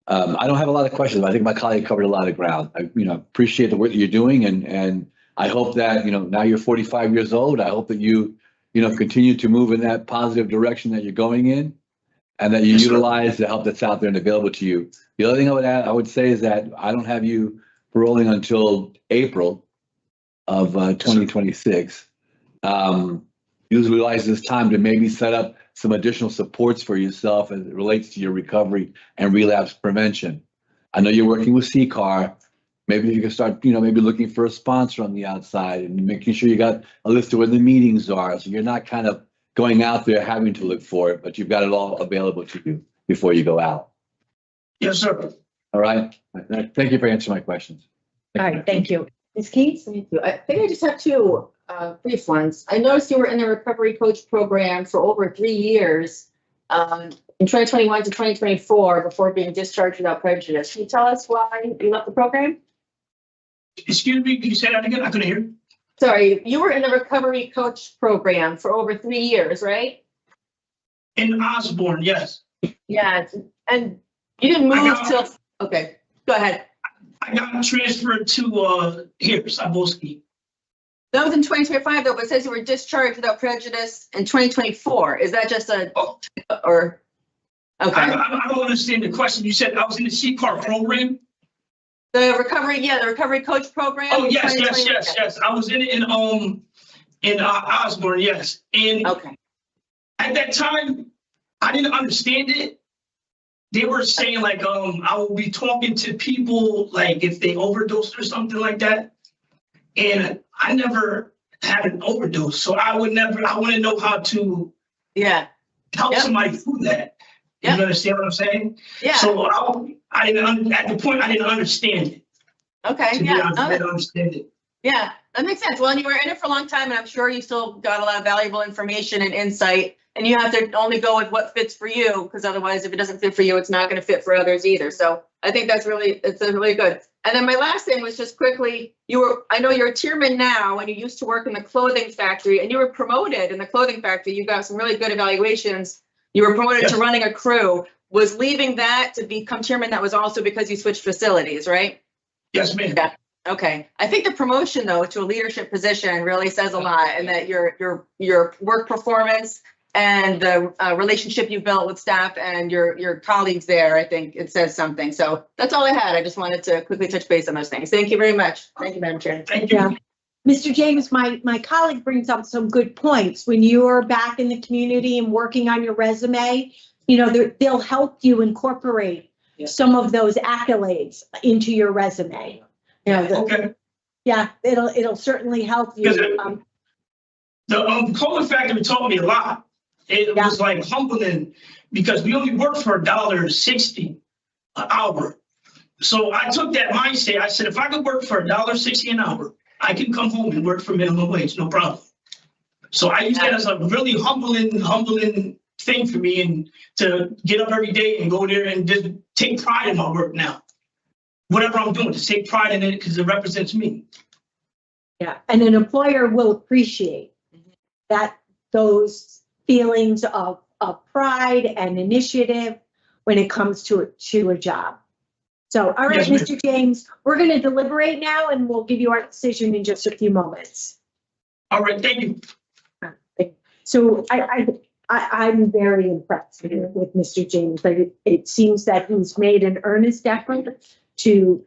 I don't have a lot of questions. I think my colleague covered a lot of ground. I, appreciate the work that you're doing, and I hope that, now you're 45 years old. I hope that you, continue to move in that positive direction that you're going in, and that you Yes, sir. utilize the help that's out there and available to you. The other thing I would say is that I don't have you paroling until April of 2026. Utilize this time to maybe set up some additional supports for yourself as it relates to your recovery and relapse prevention. I know you're working with CCAR. Maybe you can start, maybe looking for a sponsor on the outside and making sure you got a list of where the meetings are. So you're not kind of going out there having to look for it, but you've got it all available to you before you go out. Yes, sir. All right. Thank you for answering my questions. All right, thank you. Ms. Keys? Thank you. I think I just have two brief ones. I noticed you were in the recovery coach program for over 3 years, in 2021 to 2024, before being discharged without prejudice. Can you tell us why you left the program? Excuse me, can you say that again? I couldn't hear. Sorry, you were in the recovery coach program for over 3 years, right? In Osborne, yes. Yeah, and you didn't move till, okay, go ahead. I got transferred to here, Saboski. That was in 2025 though, but it says you were discharged without prejudice in 2024. Is that just or? Okay. I don't understand the question. You said I was in the CCAR program? The recovery coach program. Oh, in yes. 2020? I was in it in Osborne, yes. And Okay. at that time, I didn't understand it. They were saying like, I will be talking to people like if they overdosed or something like that. And I never had an overdose. So I want to know how to help somebody through that. You understand what I'm saying? Yeah. So I didn't, at the point, I didn't understand it. Okay. To be honest, I didn't understand it. Yeah, that makes sense. Well, and you were in it for a long time, and I'm sure you still got a lot of valuable information and insight. And you have to only go with what fits for you, because otherwise, if it doesn't fit for you, it's not going to fit for others either. So I think it's really good. And then my last thing was just quickly, I know you're a tierman now, and you used to work in the clothing factory, and you were promoted in the clothing factory. You got some really good evaluations. You were promoted to running a crew. Was leaving that to become tierman, that was also because you switched facilities, right? Yes, ma'am. Yeah. Okay. I think the promotion though to a leadership position really says a lot, and that your work performance and the relationship you built with staff and your colleagues there, I think it says something. So that's all I had. I just wanted to quickly touch base on those things. Thank you very much. Thank you, Madam Chair. Thank you. Yeah. Mr. James, my colleague brings up some good points. When you're back in the community and working on your resume, they'll help you incorporate some of those accolades into your resume. Okay. Yeah, it'll certainly help you. The clothing factory taught me a lot. It was like humbling because we only worked for $1.60 an hour. So I took that mindset. I said, if I could work for $1.60 an hour, I can come home and work for minimum wage, no problem. So I use that as a really humbling thing for me, and to get up every day and go there and just take pride in my work now. Whatever I'm doing, just take pride in it because it represents me. Yeah, and an employer will appreciate that, those feelings of pride and initiative when it comes to a job. So, all right, Yes, Mr. James, we're going to deliberate now, and we'll give you our decision in just a few moments. All right, thank you. So I'm very impressed with Mr. James, but it seems that he's made an earnest effort to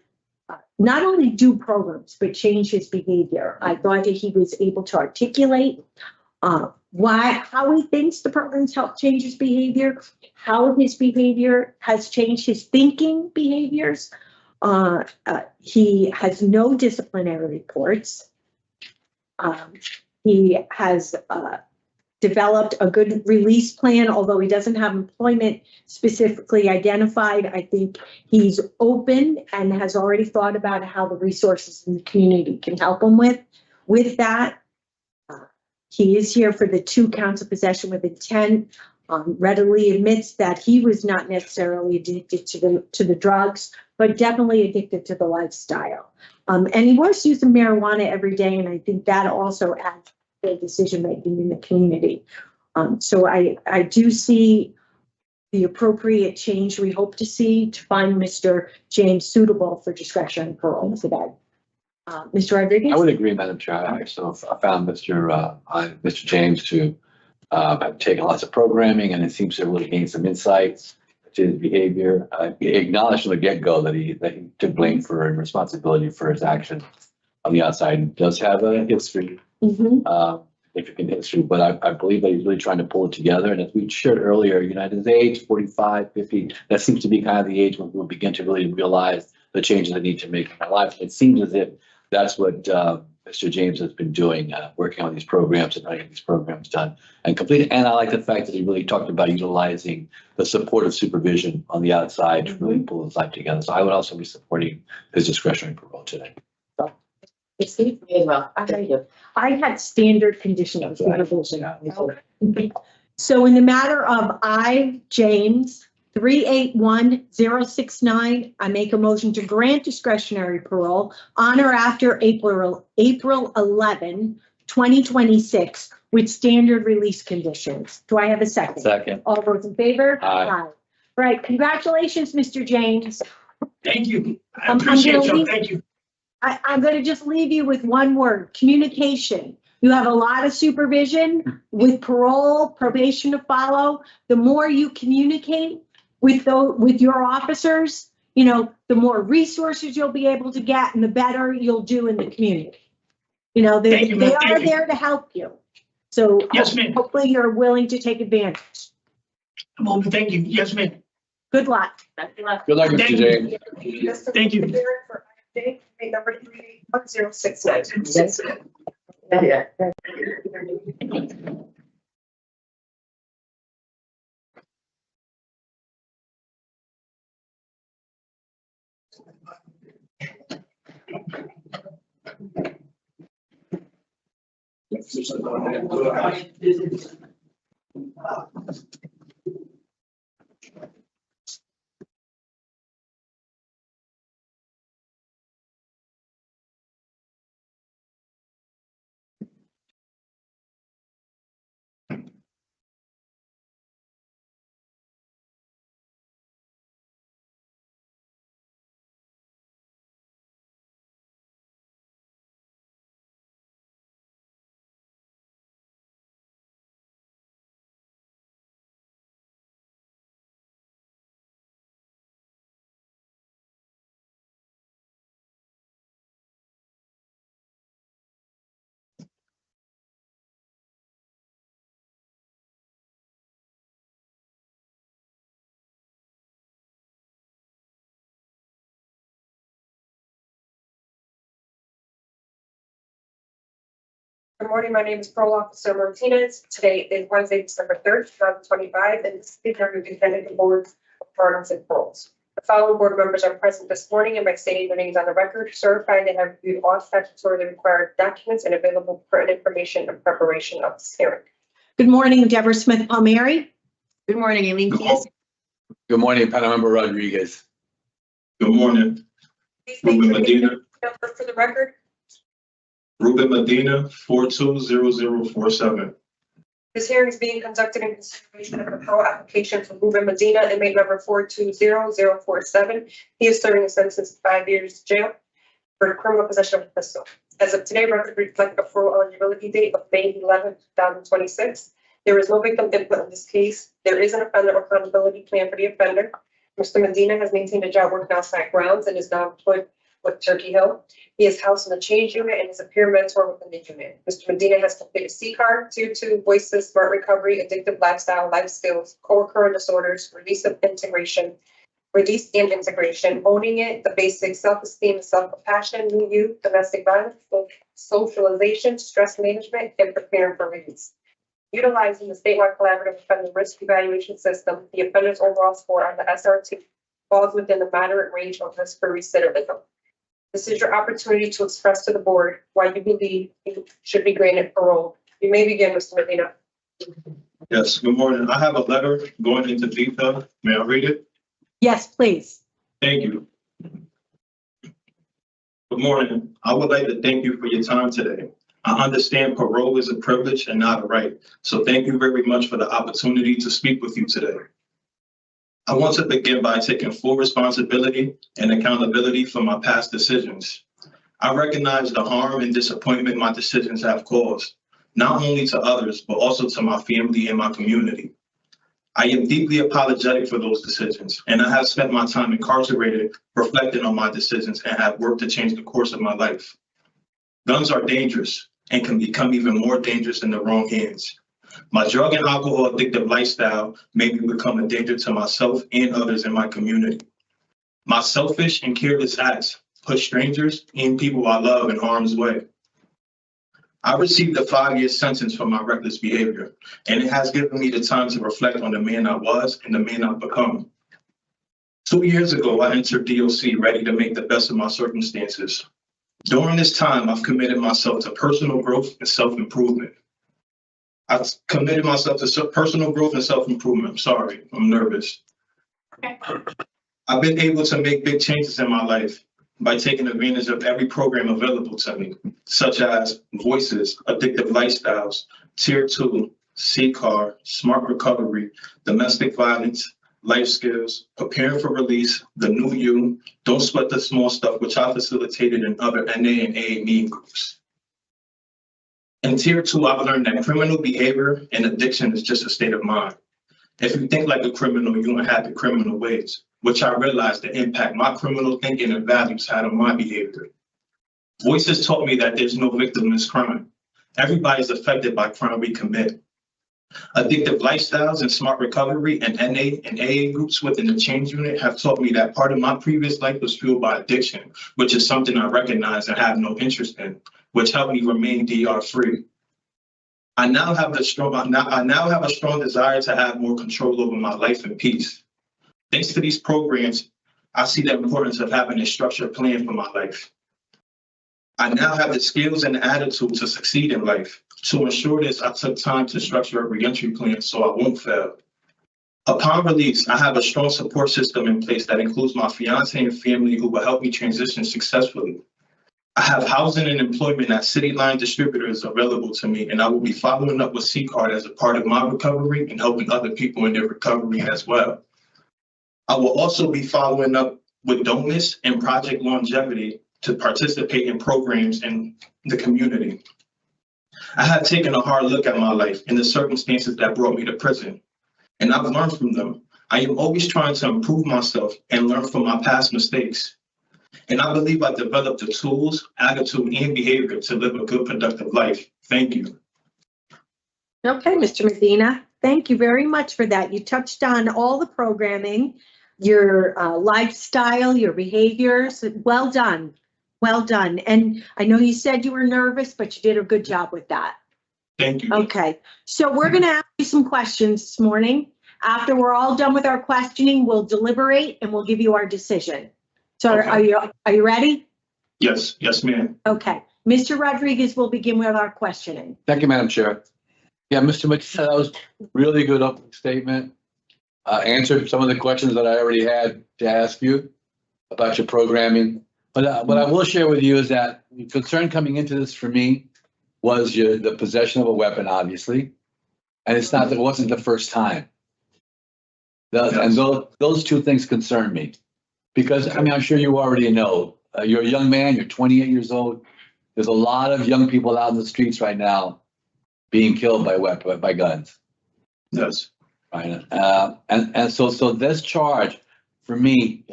not only do programs, but change his behavior. I thought that he was able to articulate how he thinks the programs help change his behavior, how his behavior has changed his thinking behaviors. He has no disciplinary reports. He has developed a good release plan, although he doesn't have employment specifically identified. I think he's open and has already thought about how the resources in the community can help him with that. He is here for the 2 counts of possession with intent. Readily admits that he was not necessarily addicted to the drugs, but definitely addicted to the lifestyle. And he was using marijuana every day, and I think that also adds to the decision-making in the community. So I do see the appropriate change we hope to see to find Mr. James suitable for discretionary parole today. Mr. Rodriguez? I would agree, Madam Chair. I found Mr. James to have taken lots of programming, and it seems to really gain some insights to his behavior. He acknowledged from the get-go that he took blame for and responsibility for his actions on the outside. He does have a history, significant history, but I believe that he's really trying to pull it together. And as we shared earlier, his age, 45, 50, that seems to be kind of the age when we'll begin to really realize the changes that need to make in our lives. It seems as if that's what Mr. James has been doing, working on these programs and trying to get these programs done and completed. And I like the fact that he really talked about utilizing the supportive supervision on the outside to really pull his life together. So I would also be supporting his discretionary parole today. I had standard conditions of supervision. Yeah. So in the matter of James 381069, I make a motion to grant discretionary parole on or after April 11, 2026 with standard release conditions. Do I have a second? Second. All those in favor? Aye. Right. Congratulations, Mr. James. Thank you. I I'm appreciate gonna y'all. leave- Thank you. I'm going to just leave you with one word: communication. You have a lot of supervision with parole, probation to follow. The more you communicate with your officers, the more resources you'll be able to get and the better you'll do in the community. Thank you, They ma'am. are Thank you. there to help you. So Yes, ma'am. hopefully you're willing to take advantage. Well, thank you. Yes, ma'am. Good luck. Good luck, Thank Mr. you. James. Thank you. For IJ, number 381069. Good morning, my name is Parole Officer Martinez. Today is Wednesday, December 3rd, 2025, and this is the Connecticut Board of Pardons and Paroles. The following board members are present this morning and by stating their names on the record, certifying they have reviewed all statutorily required documents and available pertinent information in preparation of this hearing. Good morning, Deborah Smith Palmieri. Good morning, Eileen Keyes. Good morning, Panamember Rodriguez. Good morning, Please state Ruben your name Medina. and number for the record. Ruben Medina, 420047. This hearing is being conducted in consideration of a parole application for Ruben Medina, inmate number 420047. He is serving a sentence of 5 years jail for criminal possession of a pistol. As of today, record reflect a parole eligibility date of May 11, 2026. There is no victim input in this case. There is an offender accountability plan for the offender. Mr. Medina has maintained a job working outside grounds and is now employed with Turkey Hill. He is housed in the change unit and is a peer mentor within the unit. Mr. Medina has completed C-card, Tier 2, voices, smart recovery, addictive lifestyle, life skills, co-occurring disorders, release and integration, owning it, the basic self-esteem and self-compassion, new youth, domestic violence, socialization, stress management, and preparing for release. Utilizing the statewide collaborative offender risk evaluation system, the offender's overall score on the SRT falls within the moderate range of risk for recidivism. This is your opportunity to express to the board why you believe you should be granted parole. You may begin, Mr. Medina. Yes, good morning. I have a letter going into detail. May I read it? Yes, please. Thank you. Good morning. I would like to thank you for your time today. I understand parole is a privilege and not a right. So thank you very much for the opportunity to speak with you today. I want to begin by taking full responsibility and accountability for my past decisions. I recognize the harm and disappointment my decisions have caused, not only to others, but also to my family and my community. I am deeply apologetic for those decisions, and I have spent my time incarcerated reflecting on my decisions and have worked to change the course of my life. Guns are dangerous and can become even more dangerous in the wrong hands. My drug and alcohol addictive lifestyle made me become a danger to myself and others in my community. My selfish and careless acts put strangers and people I love in harm's way. I received a 5-year sentence for my reckless behavior, and it has given me the time to reflect on the man I was and the man I've become. 2 years ago, I entered DOC ready to make the best of my circumstances. During this time, I've committed myself to personal growth and self-improvement. I've committed myself to personal growth and self-improvement. I'm sorry, I'm nervous. Okay. I've been able to make big changes in my life by taking advantage of every program available to me, such as Voices, Addictive Lifestyles, Tier 2, C-card, Smart Recovery, Domestic Violence, Life Skills, Preparing for Release, The New You, Don't Sweat the Small Stuff, which I facilitated in other NA and AA groups. In Tier 2, I've learned that criminal behavior and addiction is just a state of mind. If you think like a criminal, you inhabit criminal ways, which I realized the impact my criminal thinking and values had on my behavior. Voices taught me that there's no victimless crime. Everybody's affected by crime we commit. Addictive Lifestyles and Smart Recovery and NA and AA groups within the change unit have taught me that part of my previous life was fueled by addiction, which is something I recognize and have no interest in, which helped me remain DR free. I now have a strong desire to have more control over my life and peace. Thanks to these programs, I see the importance of having a structured plan for my life. I now have the skills and the attitude to succeed in life. To ensure this, I took time to structure a reentry plan so I won't fail. Upon release, I have a strong support system in place that includes my fiance and family who will help me transition successfully. I have housing and employment at City Line Distributors available to me, and I will be following up with C-card as a part of my recovery and helping other people in their recovery as well. I will also be following up with Domus and Project Longevity to participate in programs in the community. I have taken a hard look at my life and the circumstances that brought me to prison, and I've learned from them. I am always trying to improve myself and learn from my past mistakes. And I believe I've developed the tools, attitude, and behavior to live a good, productive life. Thank you. Okay, Mr. Medina, thank you very much for that. You touched on all the programming, your lifestyle, your behaviors. Well done. Well done. And I know you said you were nervous, but you did a good job with that. Thank you. Okay, so we're going to ask you some questions this morning. After we're all done with our questioning, we'll deliberate and we'll give you our decision. So Okay. are you ready? Yes, ma'am. Okay, Mr. Rodriguez will begin with our questioning. Thank you, Madam Chair. Yeah, Mr. Medina, that was really good opening statement. Answered some of the questions that I already had to ask you about your programming. But what I will share with you is that the concern coming into this for me was the possession of a weapon, obviously. And it wasn't the first time. And those two things concern me. Because, I mean, I'm sure you already know, you're a young man, you're 28 years old. There's a lot of young people out in the streets right now being killed by guns. Yes. Right, and so this charge for me,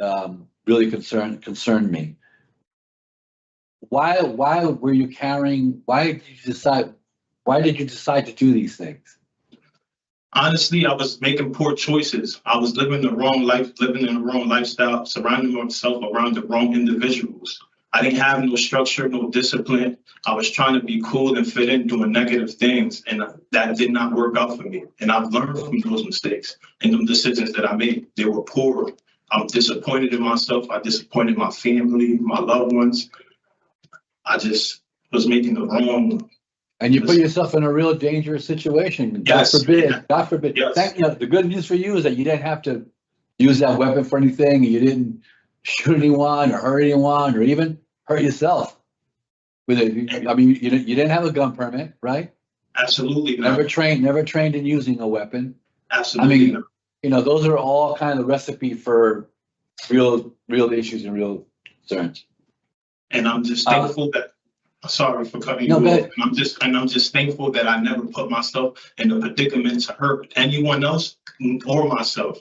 really concerned me. Why were you carrying, why did you decide to do these things? Honestly, I was making poor choices. I was living the wrong life, living in the wrong lifestyle, surrounding myself around the wrong individuals. I didn't have no structure, no discipline. I was trying to be cool and fit in, doing negative things, and that did not work out for me. And I've learned from those mistakes and the decisions that I made. They were poor. I'm disappointed in myself. I disappointed my family, my loved ones. I just was making the wrong. And you put yourself in a real dangerous situation. God Yes. forbid, God forbid. Yes. The good news for you is that you didn't have to use that weapon for anything. You didn't shoot anyone or hurt anyone or even hurt yourself with it. I mean, you didn't have a gun permit, right? Absolutely not. Never trained in using a weapon. Absolutely not. Those are all kind of recipe for real issues and real concerns. And I'm just thankful that, sorry for cutting you off. I'm just thankful that I never put myself in a predicament to hurt anyone else or myself.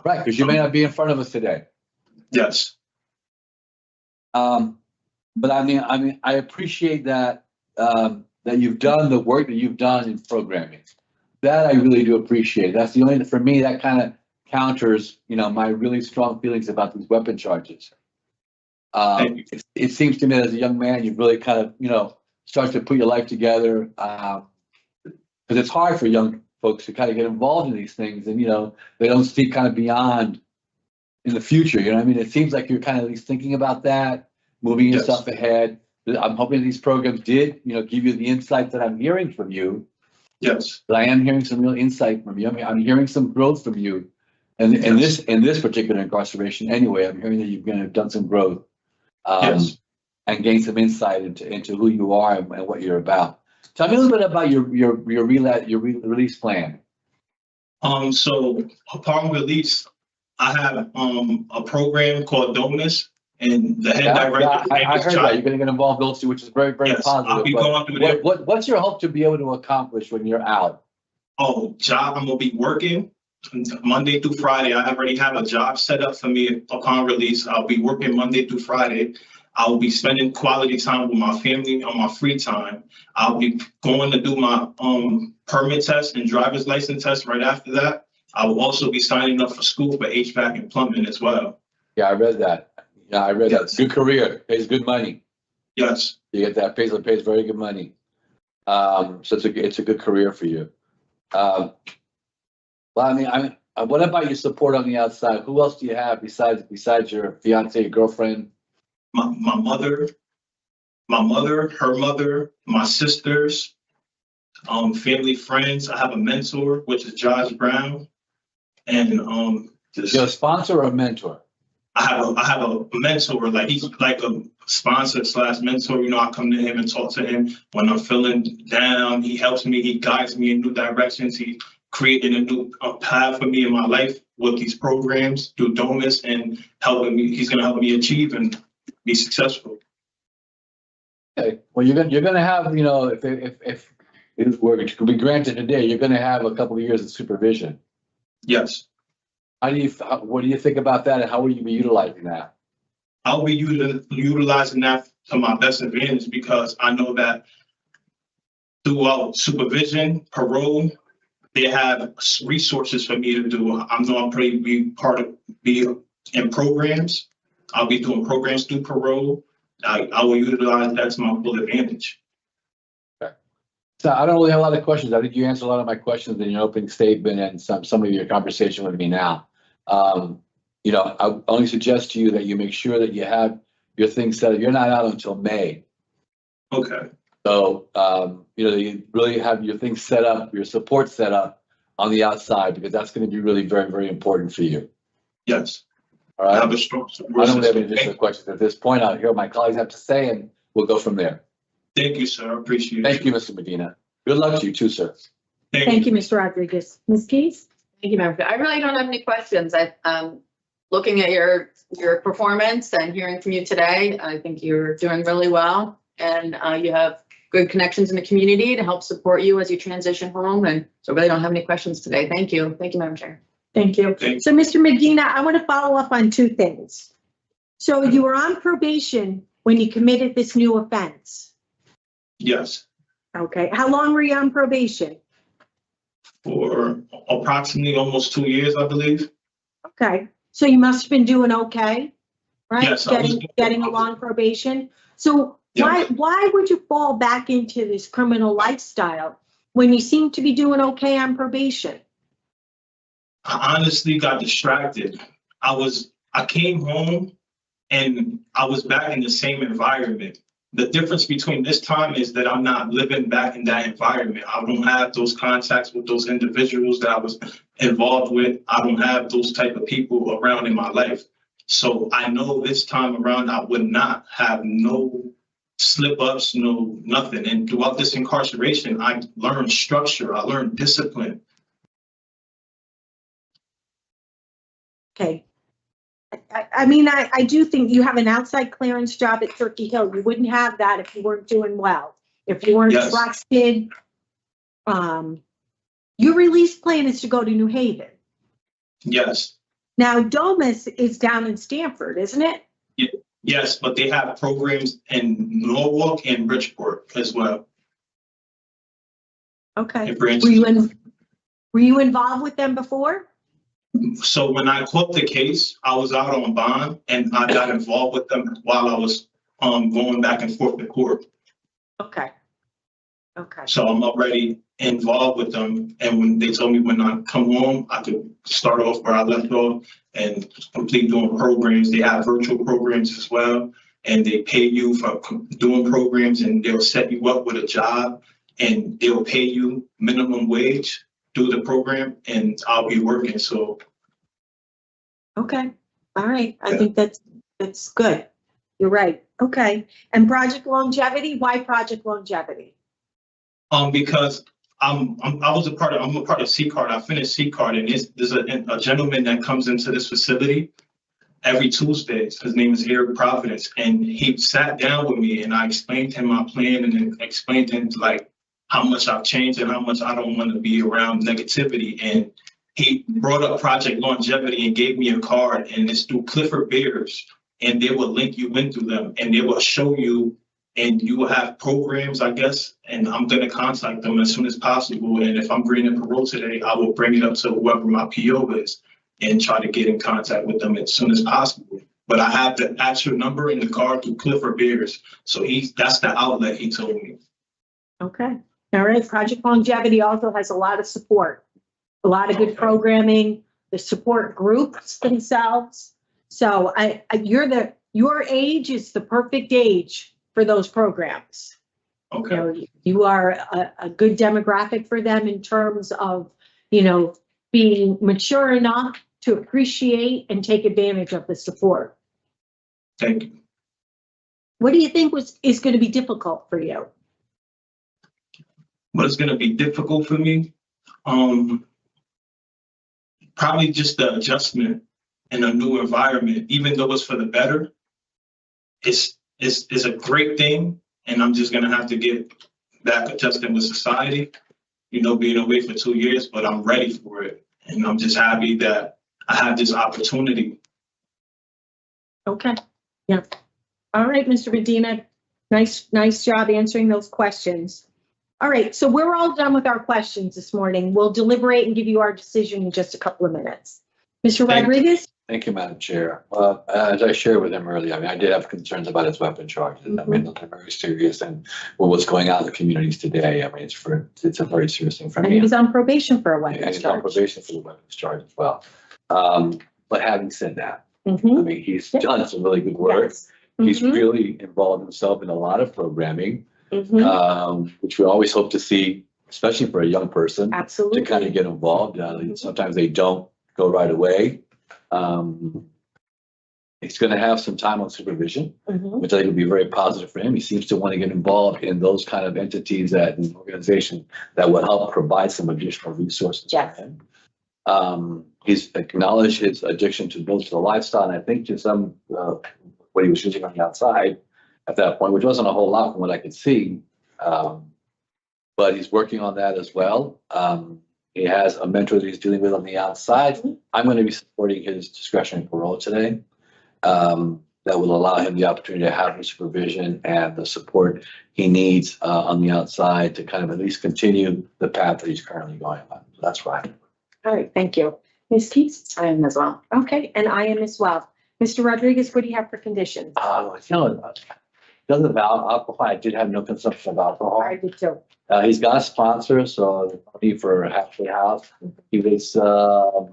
Right, because you may not be in front of us today. Yes. But I appreciate that that you've done the work that you've done in programming. That I really do appreciate. That's the only, for me, that kind of counters, my really strong feelings about these weapon charges. It seems to me that as a young man, you've really kind of, start to put your life together. Because it's hard for young folks to kind of get involved in these things, and they don't see kind of beyond in the future. It seems like you're kind of at least thinking about that, moving yourself ahead. I'm hoping these programs did, give you the insight that I'm hearing from you. Yes. But I am hearing some real insight from you. I'm hearing some growth from you, and in this particular incarceration, anyway, I'm hearing that you've done some growth, and gained some insight into who you are and what you're about. Tell me a little bit about your release plan. So upon release, I have a program called Donus, and the head director. I heard that you're going to get involved also, which is very, very positive. I'll be going through that. What's your hope to be able to accomplish when you're out? Oh, job, I'm gonna be working Monday through Friday. I already have a job set up for me upon release. I'll be working Monday through Friday. I'll be spending quality time with my family on my free time. I'll be going to do my permit test and driver's license test right after that. I will also be signing up for school for HVAC and plumbing as well. Yeah, I read that. Yeah, I read that. Good career, pays good money. Yes. You get that, pays very good money. So it's a good career for you. Well, what about your support on the outside? Who else do you have besides your fiance, your girlfriend? My mother, her mother, my sisters, family, friends. I have a mentor, which is Josh Brown, and You're a sponsor or a mentor? I have a mentor, like he's like a sponsor / mentor. I come to him and talk to him when I'm feeling down. He helps me. He guides me in new directions. He created a new path for me in my life with these programs through Domus and helping me. He's going to help me achieve and be successful. Okay. Well, you're gonna have, if it were to be granted today, you're gonna have a couple of years of supervision. Yes. What do you think about that, and how will you be utilizing that? I'll be utilizing that to my best advantage, because I know that throughout supervision, parole, they have resources for me to do. I know I'm pretty be in programs. I'll be doing programs through parole. I will utilize that to my full advantage. Okay. So I don't really have a lot of questions. I think you answered a lot of my questions in your opening statement and some of your conversation with me now. I only suggest to you that you make sure that you have your things set up. You're not out until May. Okay. So, you really have your things set up, your support set up on the outside, because that's going to be really very, very important for you. Yes. All right. I have a strong support I don't have any system. additional questions at this point. I'll hear what my colleagues have to say, and we'll go from there. Thank you, sir. I appreciate it. Thank you, Mr. Medina. Good luck to you too, sir. Thank you, Mr. Rodriguez. Ms. Keys? Thank you, Madam Chair. I really don't have any questions. Looking at your performance and hearing from you today, I think you're doing really well, and you have good connections in the community to help support you as you transition home. And so really don't have any questions today. Thank you. Thank you, Madam Chair. Thank you. Thank you. So, Mr. Medina, I want to follow up on two things. So you were on probation when you committed this new offense. Yes, Okay. How long were you on probation? for approximately almost 2 years, I believe. Okay. So you must have been doing okay, right? Yes, I was Getting along probation. So Yeah. why would you fall back into this criminal lifestyle when you seem to be doing okay on probation? I honestly got distracted. I came home and I was back in the same environment. The difference between this time is that I'm not living back in that environment. I don't have those contacts with those individuals that I was involved with. I don't have those type of people around in my life. So I know this time around, I would not have no slip ups, no nothing. And throughout this incarceration, I learned structure. I learned discipline. Okay. I mean, I do think you have an outside clearance job at Turkey Hill. You wouldn't have that if you weren't doing well, if you weren't Yes. trusted. Your release plan is to go to New Haven. Yes. Now, Domus is down in Stamford, isn't it? Yes, but they have programs in Norwalk and Bridgeport as well. Okay. It branches. Were you involved with them before? So when I caught the case, I was out on bond and I got involved with them while I was going back and forth to court. Okay. Okay. So I'm already involved with them. And when they told me when I come home, I could start off where I left off and complete doing programs. They have virtual programs as well. And they pay you for doing programs and they'll set you up with a job and they'll pay you minimum wage through the program and I'll be working. So. Okay. All right. I Yeah. think that's good. You're right. Okay. And Project Longevity, why Project Longevity? Because I'm a part of C-Card. I finished C-Card and there's a gentleman that comes into this facility every Tuesday. His name is Eric Providence. And he sat down with me and I explained to him my plan and then explained to him like how much I've changed and how much I don't want to be around negativity. And he brought up Project Longevity and gave me a card and it's through Clifford Beers and they will link you into them and they will show you and you will have programs, I guess, and I'm going to contact them as soon as possible. And if I'm granted parole today, I will bring it up to whoever my PO is and try to get in contact with them as soon as possible. But I have the actual number in the card through Clifford Beers. So that's the outlet he told me. Okay. All right. Project Longevity also has a lot of support, a lot of good programming, the support groups themselves. So your age is the perfect age for those programs. Okay. You know, you are a good demographic for them in terms of, being mature enough to appreciate and take advantage of the support. Thank you. What do you think is going to be difficult for you? What is going to be difficult for me? Probably just the adjustment in a new environment, even though it's for the better. It's a great thing, and I'm just going to have to get back adjusted with society, being away for 2 years, but I'm ready for it. And I'm just happy that I have this opportunity. Okay. Yeah. All right, Mr. Medina. Nice job answering those questions. All right, so we're all done with our questions this morning. We'll deliberate and give you our decision in just a couple of minutes. Mr. Rodriguez? Thank you, Madam Chair. Well, as I shared with him earlier, I did have concerns about his weapon charges. Mm-hmm. They're very serious, and what's going on in the communities today, it's a very serious thing for And me. he was on probation for a And weapons he's on charge. probation for the weapons charge as well. But having said that, Mhm. he's done some really good work. Yes. He's Mhm. really involved himself in a lot of programming, Mhm. which we always hope to see, especially for a young person, to Absolutely. kind of get involved. Sometimes they don't go right away. He's going to have some time on supervision, Mhm. which I think will be very positive for him. He seems to want to get involved in those kind of entities and organizations that will help provide some additional resources Yes. for him. He's acknowledged his addiction to drugs for the lifestyle, and I think to some what he was using on the outside at that point, which wasn't a whole lot from what I could see. But he's working on that as well. He has a mentor that he's dealing with on the outside. I'm going to be supporting his discretionary parole today. That will allow him the opportunity to have the supervision and the support he needs on the outside to kind of at least continue the path that he's currently going on. So that's right. All right, thank you. Ms. Keats? I am as well. Okay, and I am as well. Mr. Rodriguez, what do you have for conditions? Doesn't about alcohol. I did have no consumption of alcohol. I did too. He's got a sponsor, so there's no need for a halfway house. He was a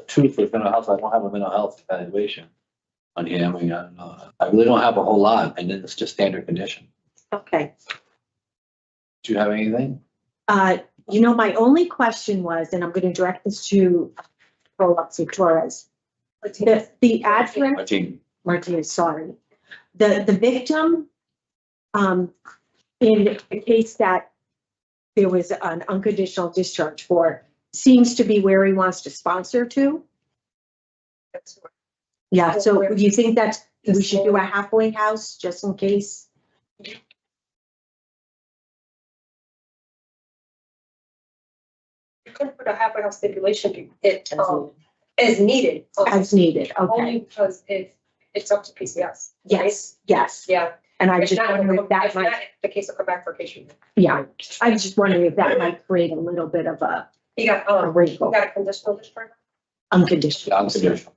2 for mental health. I don't have a mental health evaluation on him. I mean, I don't know. I really don't have a whole lot, and then it's just standard condition. Okay. Do you have anything? My only question was, and I'm going to direct this to Parole Officer Torres. The address, Martinez, sorry. The victim, in the case that there was an unconditional discharge for, seems to be where he wants to sponsor to. Yeah, so do you think that we should do a halfway house just in case? You could put a halfway house stipulation, as needed. As needed, Only okay. because it's up to PCS. Yes, yes. Yeah. And I If just not, wonder if that if not, might, the case will come back for case. yeah, I was just wondering if that might create a little bit of a You got, you wrinkle, got a conditional discharge? unconditional. Unconditional.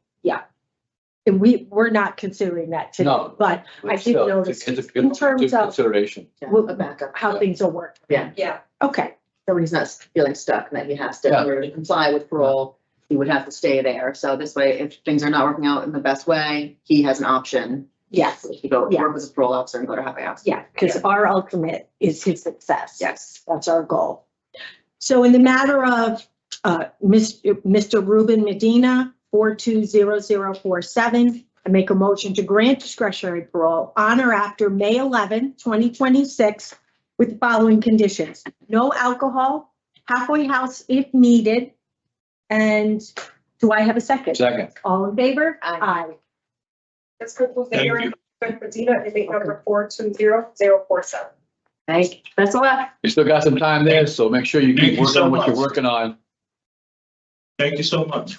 And we're not considering that today, No. but I did Still, notice it's a in good terms of consideration. Well, A backup. how things will work. Yeah. Okay, So he's not feeling stuck and that he has to, in Yeah. order to comply with parole, he would have to stay there. So this way, if things are not working out in the best way, he has an option yes, to go Yeah. work with a parole officer and go to halfway house. yeah, because our ultimate is his success. Yes. That's our goal. So in the matter of Mr. Ruben Medina, 420047, I make a motion to grant discretionary parole on or after May 11, 2026, with the following conditions: no alcohol, halfway house if needed. And do I have a second? Second. All in favor? Aye. This concludes the Thank hearing. Medina, inmate number 420047. Thank you. That's all. You still got some time there, so make sure you Thank keep you working so on what you're much. working on. Thank you so much.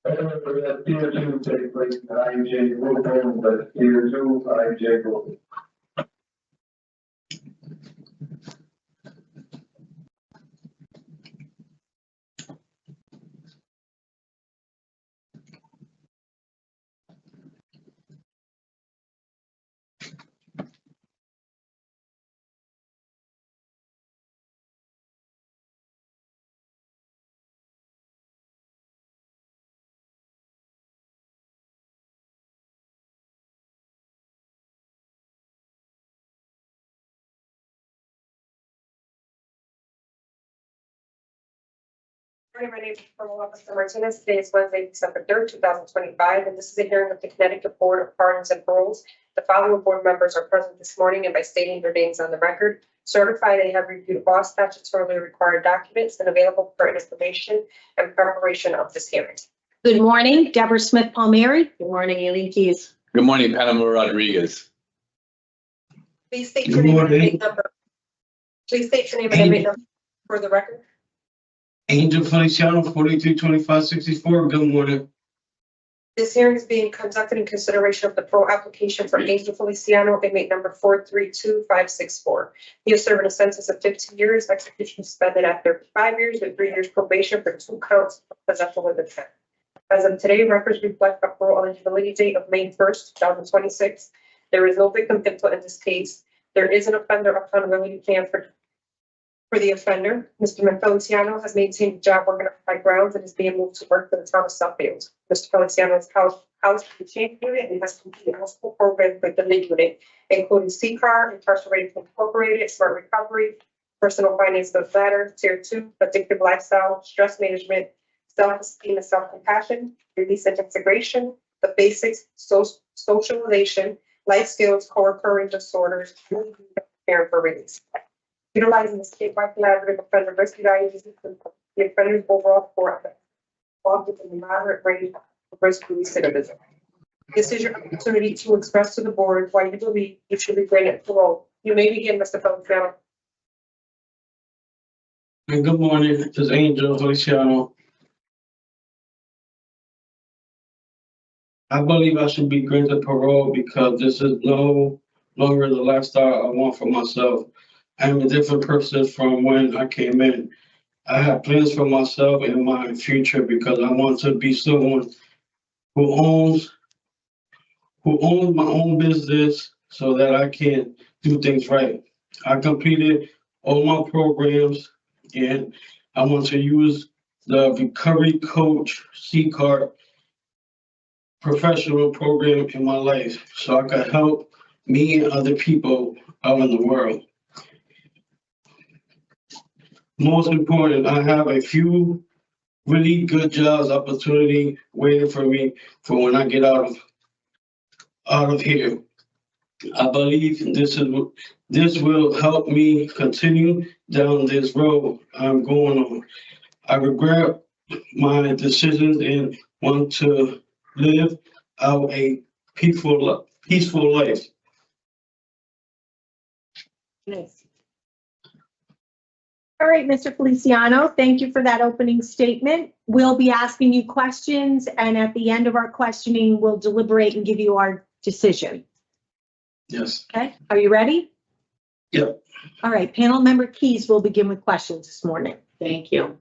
For that tier 2 take place in IJ Brooklyn, but tier 2 IJ Brooklyn. My name is Parole Officer Martinez. Today is Wednesday, December 3rd, 2025, and this is a hearing of the Connecticut Board of Pardons and Paroles. The following board members are present this morning and by stating their names on the record: certify they have reviewed all statutorily required documents and available for information and preparation of this hearing. Good morning, Deborah Smith Palmieri. Good morning, Eileen Keys. Good morning, Panama Rodriguez. Please state your name and inmate number. Please state your name and inmate number for the record. Angel Feliciano, 432564. Good morning. This hearing is being conducted in consideration of the parole application for Angel Feliciano, inmate number 432564. He is serving a sentence of 15 years, execution suspended after 5 years with 3 years probation for 2 counts of possession with intent. As of today, records reflect a parole eligibility date of May 1st, 2026. There is no victim input in this case. There is an offender accountability plan for the offender. Mr. Feliciano has maintained a job working on high grounds and is being moved to work for the town of Suffield. Mr. Feliciano's house change unit and has completed multiple programs with the mid unit, including CCAR, Incarcerated Incorporated, Smart Recovery, Personal Finance of Ladder, Tier 2, Addictive Lifestyle, Stress Management, Self-Esteem and Self-Compassion, Release and Integration, the Basics, Socialization, Life Skills, Co-occurring Disorders, and Preparing for Release. Utilizing the statewide collaborative offender risk evaluation, the offender's overall score falls within the moderate range of risk to recidivism. This is your opportunity to express to the board why you believe you should be granted parole. You may begin, Mr. Feliciano. And good morning. This is Angel Feliciano. I believe I should be granted parole because this is no longer the lifestyle I want for myself. I am a different person from when I came in. I have plans for myself and my future because I want to be someone who owns my own business so that I can do things right. I completed all my programs and I want to use the Recovery Coach C-Card professional program in my life so I can help me and other people out in the world. Most important, I have a few really good jobs opportunity waiting for me for when I get out of here. I believe this will help me continue down this road I'm going on. I regret my decisions and want to live out a peaceful life. Nice. All right, Mr. Feliciano, thank you for that opening statement. We'll be asking you questions, and at the end of our questioning, we'll deliberate and give you our decision. Yes. Okay, are you ready? Yep. All right, panel member Keys will begin with questions this morning. Thank you.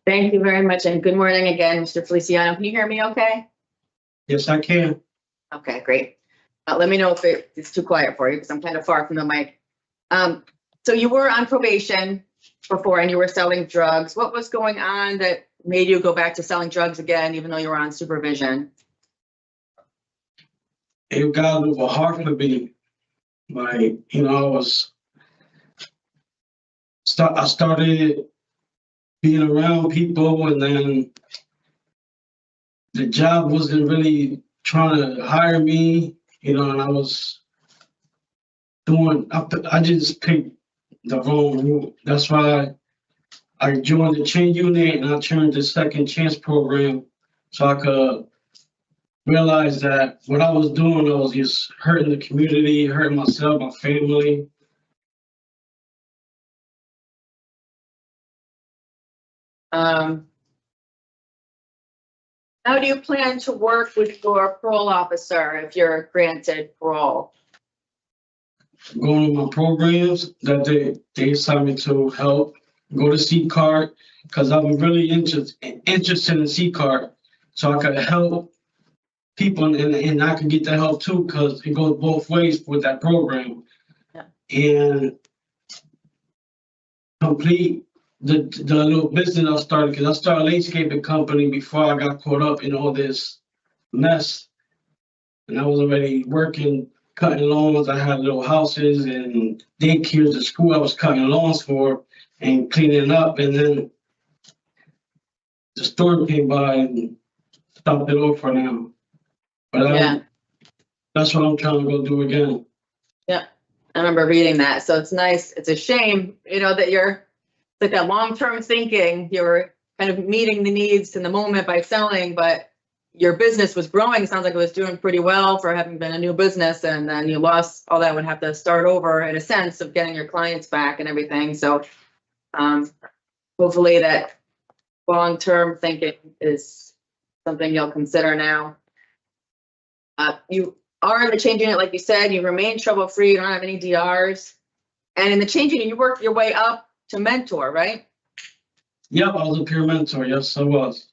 Thank you very much. And good morning again, Mr. Feliciano. Can you hear me okay? Yes, I can. Okay, great. Let me know if it's too quiet for you because I'm kind of far from the mic. So you were on probation before and you were selling drugs. What was going on that made you go back to selling drugs again, even though you were on supervision? It got a little hard for me. Like, I started being around people and then the job wasn't really trying to hire me, and I was I just picked the wrong route. That's why I joined the chain unit and I turned the second chance program so I could realize that what I was doing, I was just hurting the community, hurting myself, my family. How do you plan to work with your parole officer if you're granted parole? Going to my programs that they assigned me to help, go to C-Card, because I'm really interested in C-Card, so I could help people and I can get the help too, because it goes both ways with that program. Yeah. And complete the little business I started, because I started a landscaping company before I got caught up in all this mess. And I was already working, cutting lawns. I had little houses and daycares at school I was cutting lawns for and cleaning up. And then the storm came by and stopped it all for now. But that's what I'm trying to go do again. Yeah. I remember reading that. So it's nice. It's a shame, you know, that you're like that long-term thinking, you're kind of meeting the needs in the moment by selling, but your business was growing. Sounds like it was doing pretty well for having been a new business, and then you lost all that, would have to start over in a sense of getting your clients back and everything. So hopefully that long-term thinking is something you'll consider now. You are in the change unit, like you said, you remain trouble-free, you don't have any DRs. And in the change unit, you work your way up to mentor, right? Yep, I was a peer mentor. Yes, I was.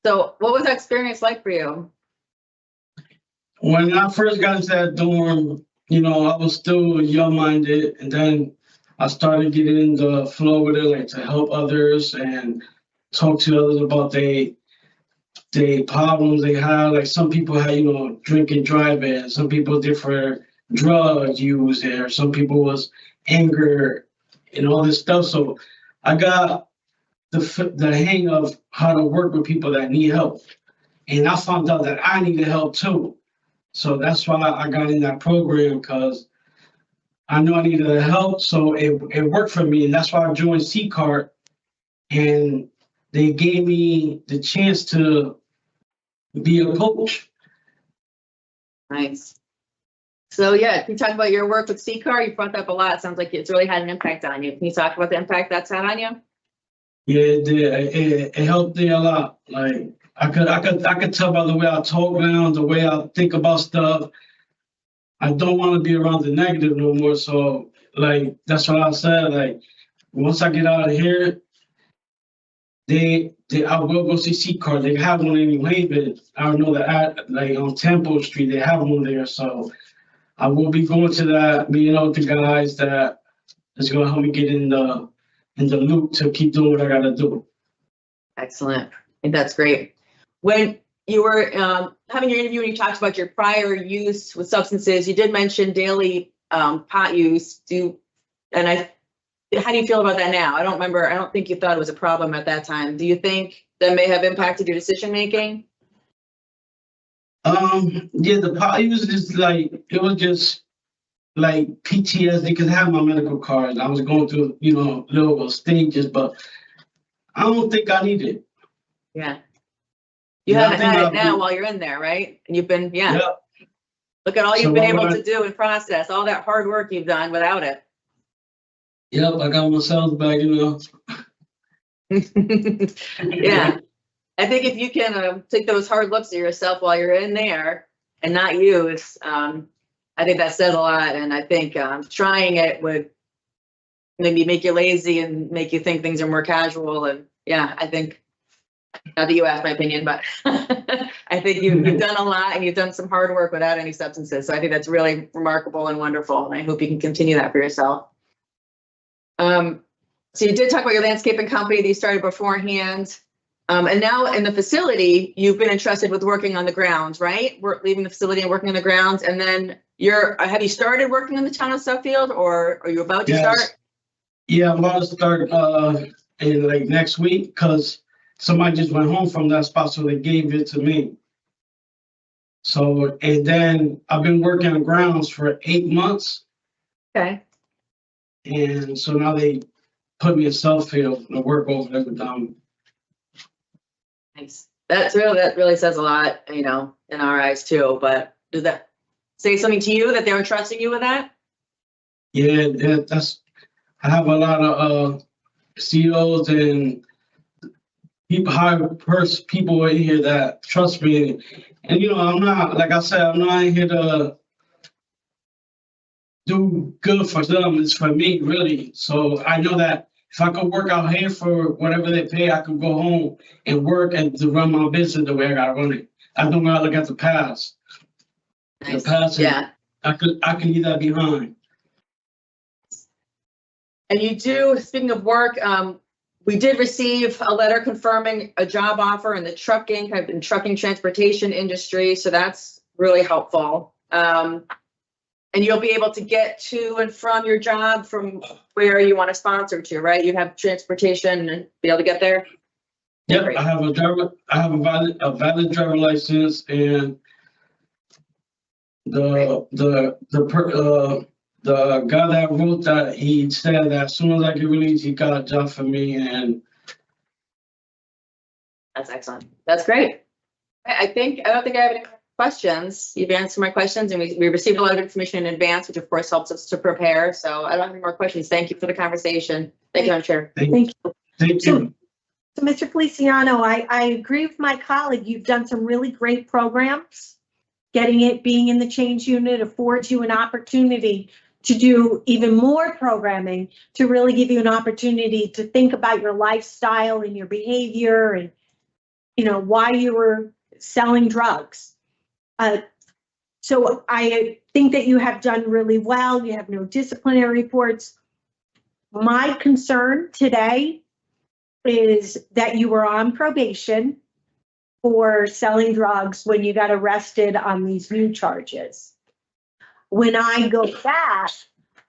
So what was that experience like for you? When I first got into that dorm, you know, I was still young-minded, and then I started getting in the flow with it, like to help others and talk to others about they problems they had. Like some people had, you know, drinking, driving. Some people did for drug use there. Some people was anger and all this stuff. So I got the hang of how to work with people that need help. And I found out that I needed help too. So that's why I got in that program, because I knew I needed help. So it worked for me. And that's why I joined C-Cart. And they gave me the chance to be a coach. Nice. So yeah, can you talk about your work with C-Cart? You brought that up a lot. It sounds like it's really had an impact on you. Can you talk about the impact that's had on you? Yeah, it did. It helped me a lot. Like I could tell by the way I talk now, the way I think about stuff. I don't want to be around the negative no more. So like that's what I said. Like once I get out of here, I will go see C-Cart. They have one in New Haven. I know that like on Temple Street, they have one there. So I will be going to that, meeting out with the guys that is gonna help me get in the loop to keep doing what I gotta do. Excellent. I think that's great. When you were having your interview and you talked about your prior use with substances, you did mention daily pot use. How do you feel about that now? I don't remember. I don't think you thought it was a problem at that time. Do you think that may have impacted your decision making? Yeah, the pot use is like, it was just like PTSD because I have my medical card. I was going through, you know, little stages, but I don't think I need it. Yeah. You Yeah, I haven't think had I'll it now be- while you're in there, right? And you've been, yeah. Yep. Look at all So you've been why able would to do and process, all that hard work you've done without it. Yep, I got my cells back, you know. Yeah. I think if you can take those hard looks at yourself while you're in there and not use, I think that says a lot. And I think trying it would maybe make you lazy and make you think things are more casual. And yeah, I think, not that you asked my opinion, but I think you've done a lot and you've done some hard work without any substances. So I think that's really remarkable and wonderful. And I hope you can continue that for yourself. So you did talk about your landscaping company that you started beforehand. And now in the facility, you've been entrusted with working on the grounds, right? We're leaving the facility and working on the grounds. And then have you started working in the town of Suffield, or are you about to start? Yeah, I'm about to start in like next week because somebody just went home from that spot, so they gave it to me. So, and then I've been working on grounds for 8 months. Okay. And so now they put me in Suffield to work over there with them. Nice. That really says a lot, you know, in our eyes too. But does that say something to you that they're entrusting you with that? Yeah, I have a lot of CEOs and people in here that trust me. And you know, I'm not, like I said, I'm not in here to do good for them. It's for me, really. So I know that if I could work out here for whatever they pay, I could go home and work and to run my business the way I gotta run it. I don't gotta look at the past. Nice. The past, Yeah. I can leave that behind. And you do, speaking of work, we did receive a letter confirming a job offer in the trucking transportation industry. So that's really helpful. And you'll be able to get to and from your job from where you want to sponsor to, right? You have transportation and be able to get there? Yep, Great. I have a valid driver license, and the the guy that wrote that, he said that as soon as I get released, he got a job for me, and That's excellent. That's great. I don't think I have any questions. You've answered my questions, and we received a lot of information in advance, which of course helps us to prepare. So I don't have any more questions. Thank you for the conversation. Thank you, Madam Chair. Thank you. thank So, you. so Mr. Feliciano, I agree with my colleague. You've done some really great programs. Being in the change unit affords you an opportunity to do even more programming, to really give you an opportunity to think about your lifestyle and your behavior and, why you were selling drugs. So I think that you have done really well. You have no disciplinary reports. My concern today is that you were on probation for selling drugs when you got arrested on these new charges. When I go back,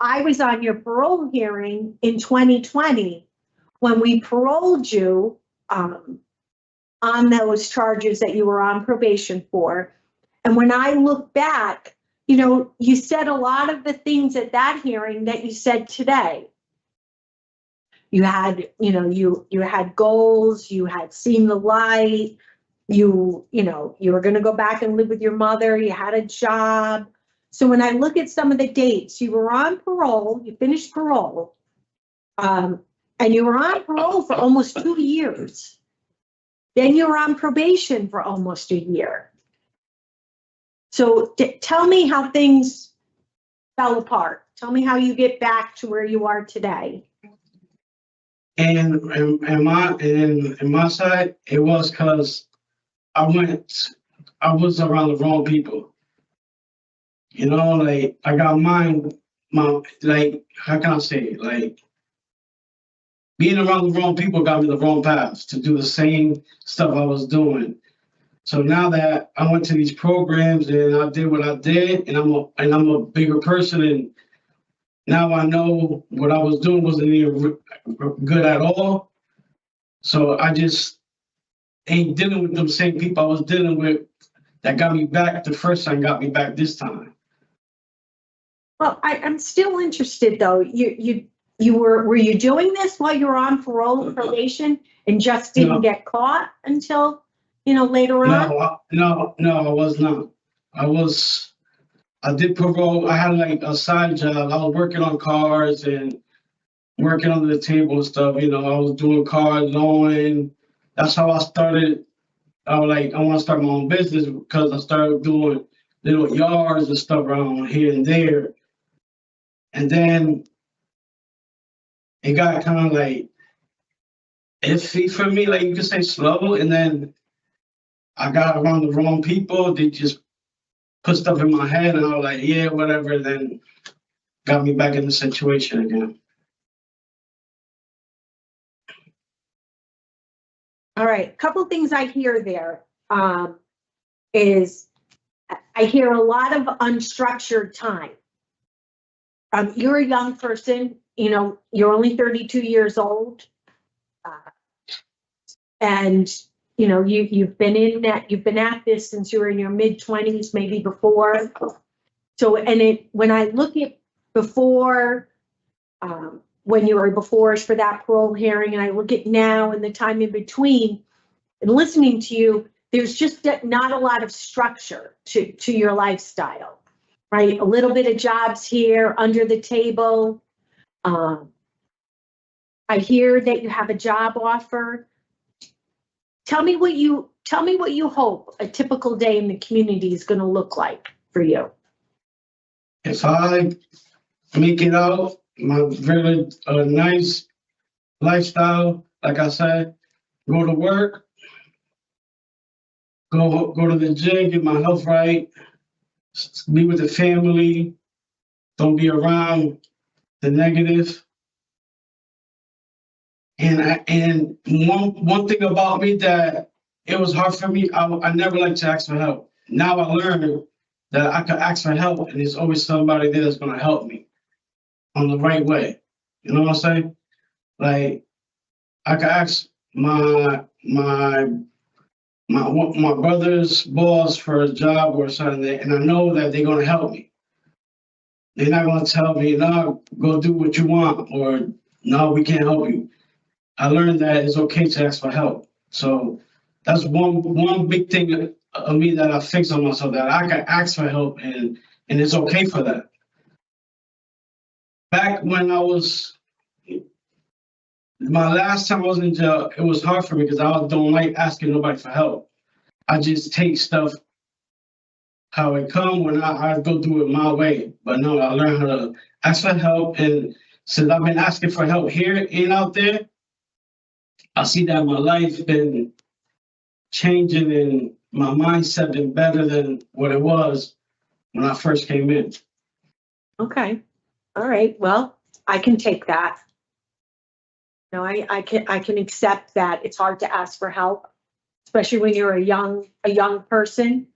I was on your parole hearing in 2020 when we paroled you on those charges that you were on probation for. And when I look back, you said a lot of the things at that hearing that you said today. You had, you had goals, you had seen the light, you were going to go back and live with your mother, you had a job. So when I look at some of the dates, you were on parole, you finished parole, and you were on parole for almost 2 years. Then you were on probation for almost a year. So tell me how things fell apart. Tell me how you get back to where you are today. And my side, it was because I was around the wrong people. Like I got like, how can I say it? Like, being around the wrong people got me the wrong paths to do the same stuff I was doing. So now that I went to these programs and I did what I did, and I'm a bigger person, and now I know what I was doing wasn't even good at all. So I just ain't dealing with them same people I was dealing with that got me back the first time, got me back this time. Well, I'm still interested though. Were you doing this while you were on parole and probation and just didn't get caught until, later on? No, I was not. I did parole. I had like a side job. I was working on cars and working under the table and stuff. I was doing car loan. That's how I started. I was like, I want to start my own business because I started doing little yards and stuff around here and there. And then it got kind of like iffy for me, like you could say slow. And then I got around the wrong people. They just put stuff in my head and I was like, yeah, whatever. Then got me back in the situation again. All right, a couple of things I hear there is I hear a lot of unstructured time. You're a young person, you're only 32 years old. And, you've been at this since you were in your mid-20s, maybe before. So, when I look at before, when you were before us for that parole hearing, and I look at now and the time in between, and listening to you, there's just not a lot of structure to your lifestyle, right? A little bit of jobs here under the table. I hear that you have a job offer. Tell me what you hope a typical day in the community is going to look like for you. If I make it out, my very nice lifestyle, like I said, go to work, go to the gym, get my health right, be with the family, don't be around the negative. And one thing about me that it was hard for me, I never liked to ask for help. Now I learned that I could ask for help and there's always somebody there that's gonna help me on the right way. You know what I'm saying? Like I could ask my brother's boss for a job or something, and I know that they're gonna help me. they're not gonna tell me, no, go do what you want, or no, we can't help you. I learned that it's okay to ask for help. So that's one big thing of me that I fixed on myself, that I can ask for help and it's okay for that. Back when my last time I was in jail, it was hard for me because I don't like asking nobody for help. I just take stuff how it come when I go do it my way. But no, I learned how to ask for help. And since I've been asking for help here and out there, I see that my life been changing and my mindset been better than what it was when I first came in. Okay. All right. Well, I can take that. No, I can accept that it's hard to ask for help, especially when you're a young person.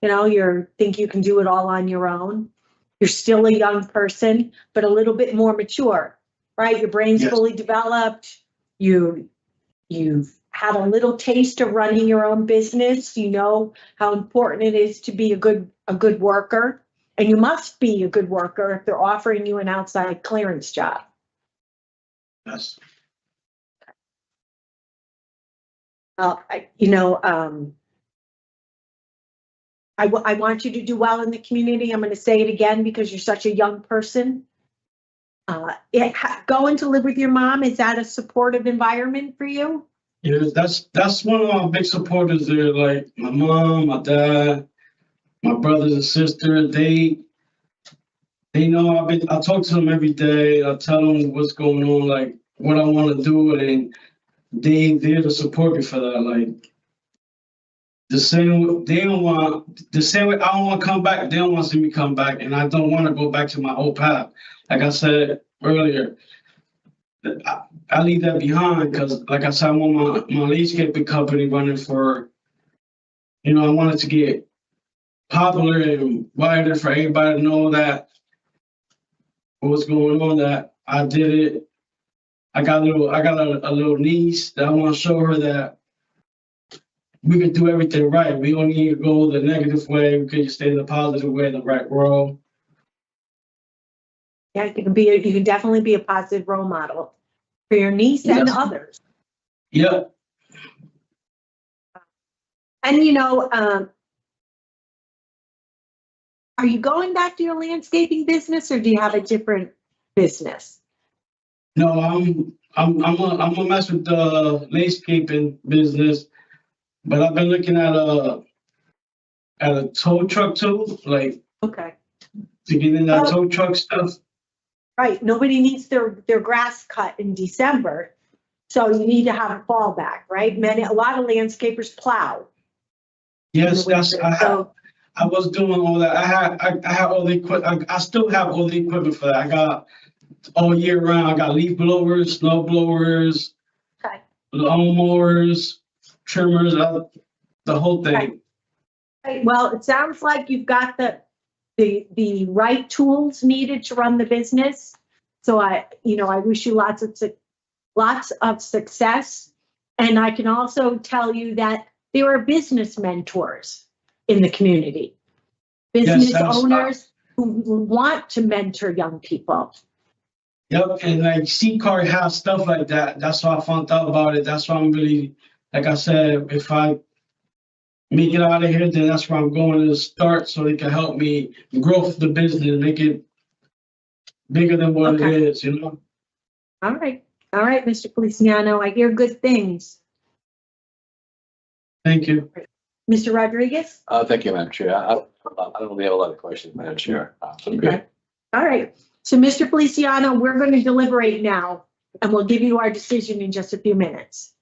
You know, you think you can do it all on your own. You're still a young person, but a little bit more mature, right? Your brain's fully developed. You've had a little taste of running your own business. You know how important it is to be a good worker, and you must be a good worker if they're offering you an outside clearance job. Yes. I want you to do well in the community. I'm going to say it again because you're such a young person. Going to live with your mom, is that a supportive environment for you? Yeah, that's one of my big supporters there. Like my mom, my dad, my brothers and sisters. They know I talk to them every day. I tell them what's going on, like what I want to do, and they're to support me for that. Like the same way I don't want to come back. They don't want to see me come back, and I don't want to go back to my old path. Like I said earlier, I leave that behind because, like I said, I want my landscaping company running for. I wanted to get popular and wider for everybody to know that what's going on. That I did it. I got a little niece that I want to show her that we can do everything right. We don't need to go the negative way. We can just stay in the positive way, the right road. Yeah, you can definitely be a positive role model for your niece and others. Yeah. And are you going back to your landscaping business, or do you have a different business? No, I'm gonna mess with the landscaping business, but I've been looking at a tow truck too, like Okay. to get in that tow truck stuff. Right. Nobody needs their grass cut in December, so you need to have a fallback, right? A lot of landscapers plow. Yes, I was doing all that. I had all the equipment. I still have all the equipment for that. I got all year round. I got leaf blowers, snow blowers, lawnmowers, trimmers, the whole thing. Right. Well, it sounds like you've got the right tools needed to run the business. So I wish you lots of success. And I can also tell you that there are business mentors in the community, business owners who want to mentor young people. Yep, and like C-Card has stuff like that. That's why I found out about it. That's why I'm really, like I said, if I make it out of here, then that's where I'm going to start so they can help me grow the business, make it bigger than what it is, All right, Mr. Feliciano, I hear good things. Thank you. Mr. Rodriguez? Thank you, Madam Chair. I don't really have a lot of questions, Madam Chair. Okay. All right. So, Mr. Feliciano, we're going to deliberate now, and we'll give you our decision in just a few minutes.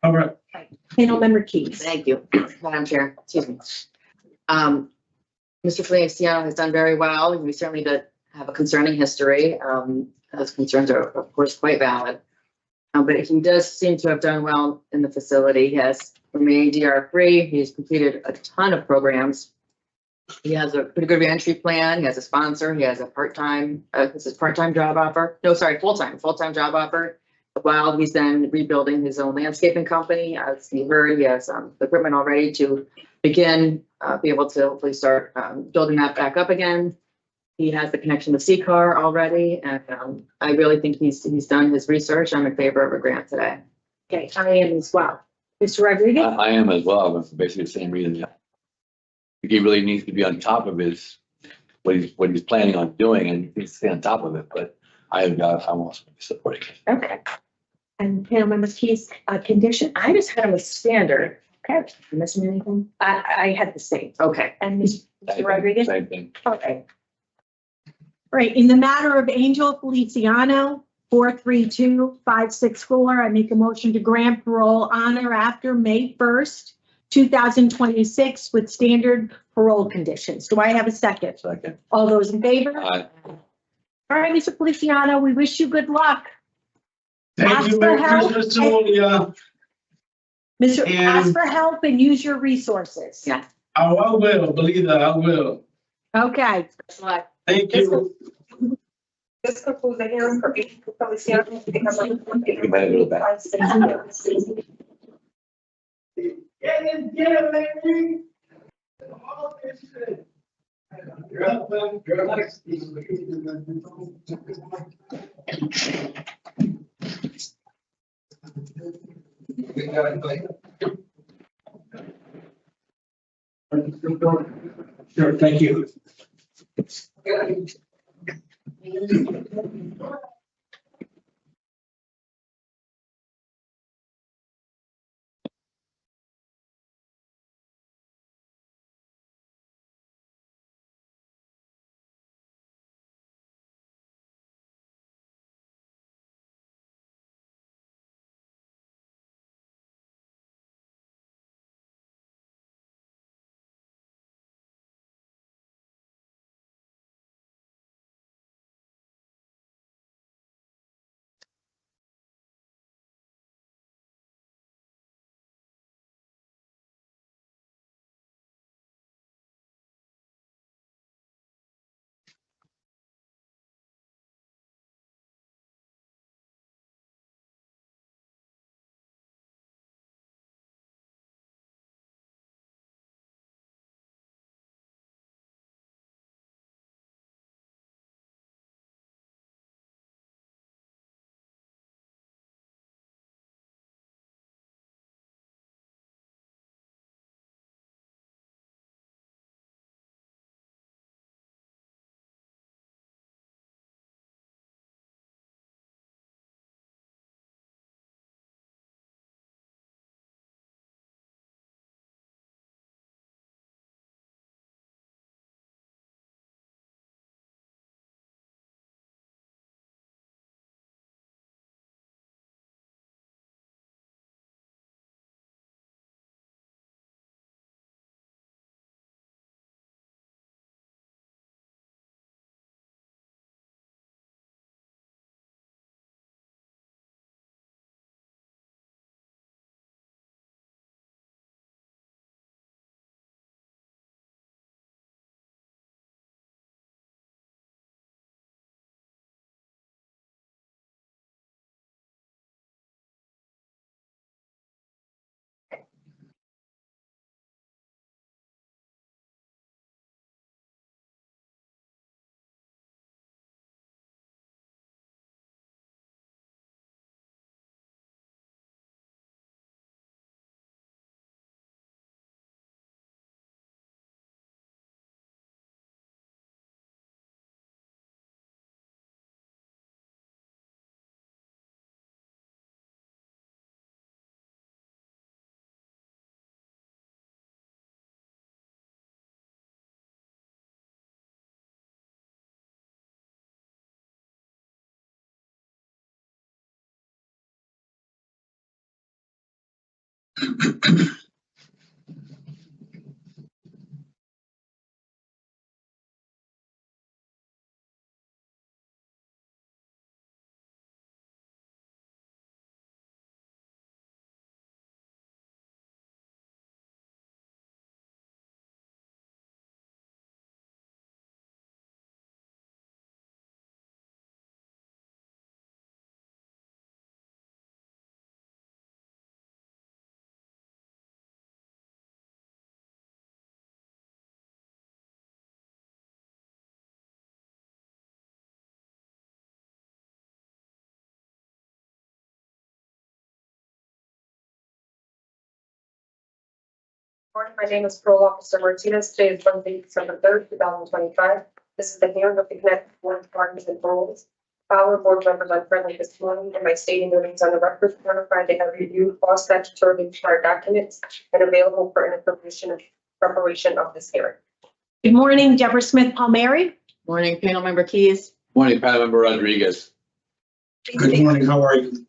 All right. Panel Member Keys. Thank you, Madam Chair. Excuse me. Mr. Feliciano has done very well. We certainly did have a concerning history. Those concerns are, of course, quite valid. But he does seem to have done well in the facility. He has remained DR-free. He's completed a ton of programs. He has a pretty good reentry plan. He has a sponsor. He has a part-time, this is part-time job offer. No, sorry, full-time job offer. While he's then rebuilding his own landscaping company, as you heard, he has the equipment all ready to begin, be able to hopefully start building that back up again. He has the connection with CCAR already, and I really think he's done his research. I'm in favor of a grant today. Okay, I am as well. Mr. Rodriguez? I am as well, for basically the same reason. I think he really needs to be on top of what he's planning on doing, and he needs to stay on top of it, but I'm also supporting it. Okay. And panel members, Keys, condition? I just had him a standard. Okay, Am I missing anything? I had the same. Okay. And Mr. Rodriguez? Same thing. Okay. Right, in the matter of Angel Feliciano, 432564, I make a motion to grant parole on or after May 1st, 2026 with standard parole conditions. Do I have a second? Second. All those in favor? Aye. All right, Mr. Feliciano, we wish you good luck. Thank Ask you, for Merry help. Christmas to all of y'all. Mr. And- Ask for help and use your resources. Yeah. Oh, I will, believe that, I will. Okay, Thank you. This concludes the hearing for Angel Feliciano. You better go back. Get it, lady. All this shit. You're up, man. You're next. Sure, thank you. Morning, my name is Parole Officer Martinez. Today is Monday, December 3rd, 2025. This is the hearing of the Connecticut Board of Pardons and Paroles. Our board members are friendly this morning and by stating their names on the record, notified they have reviewed all statutorily required documents and available for information and preparation of this hearing. Good morning, Deborah Smith Palmieri. Morning, panel member Keys. Morning, panel member Rodriguez. Good morning, how are you?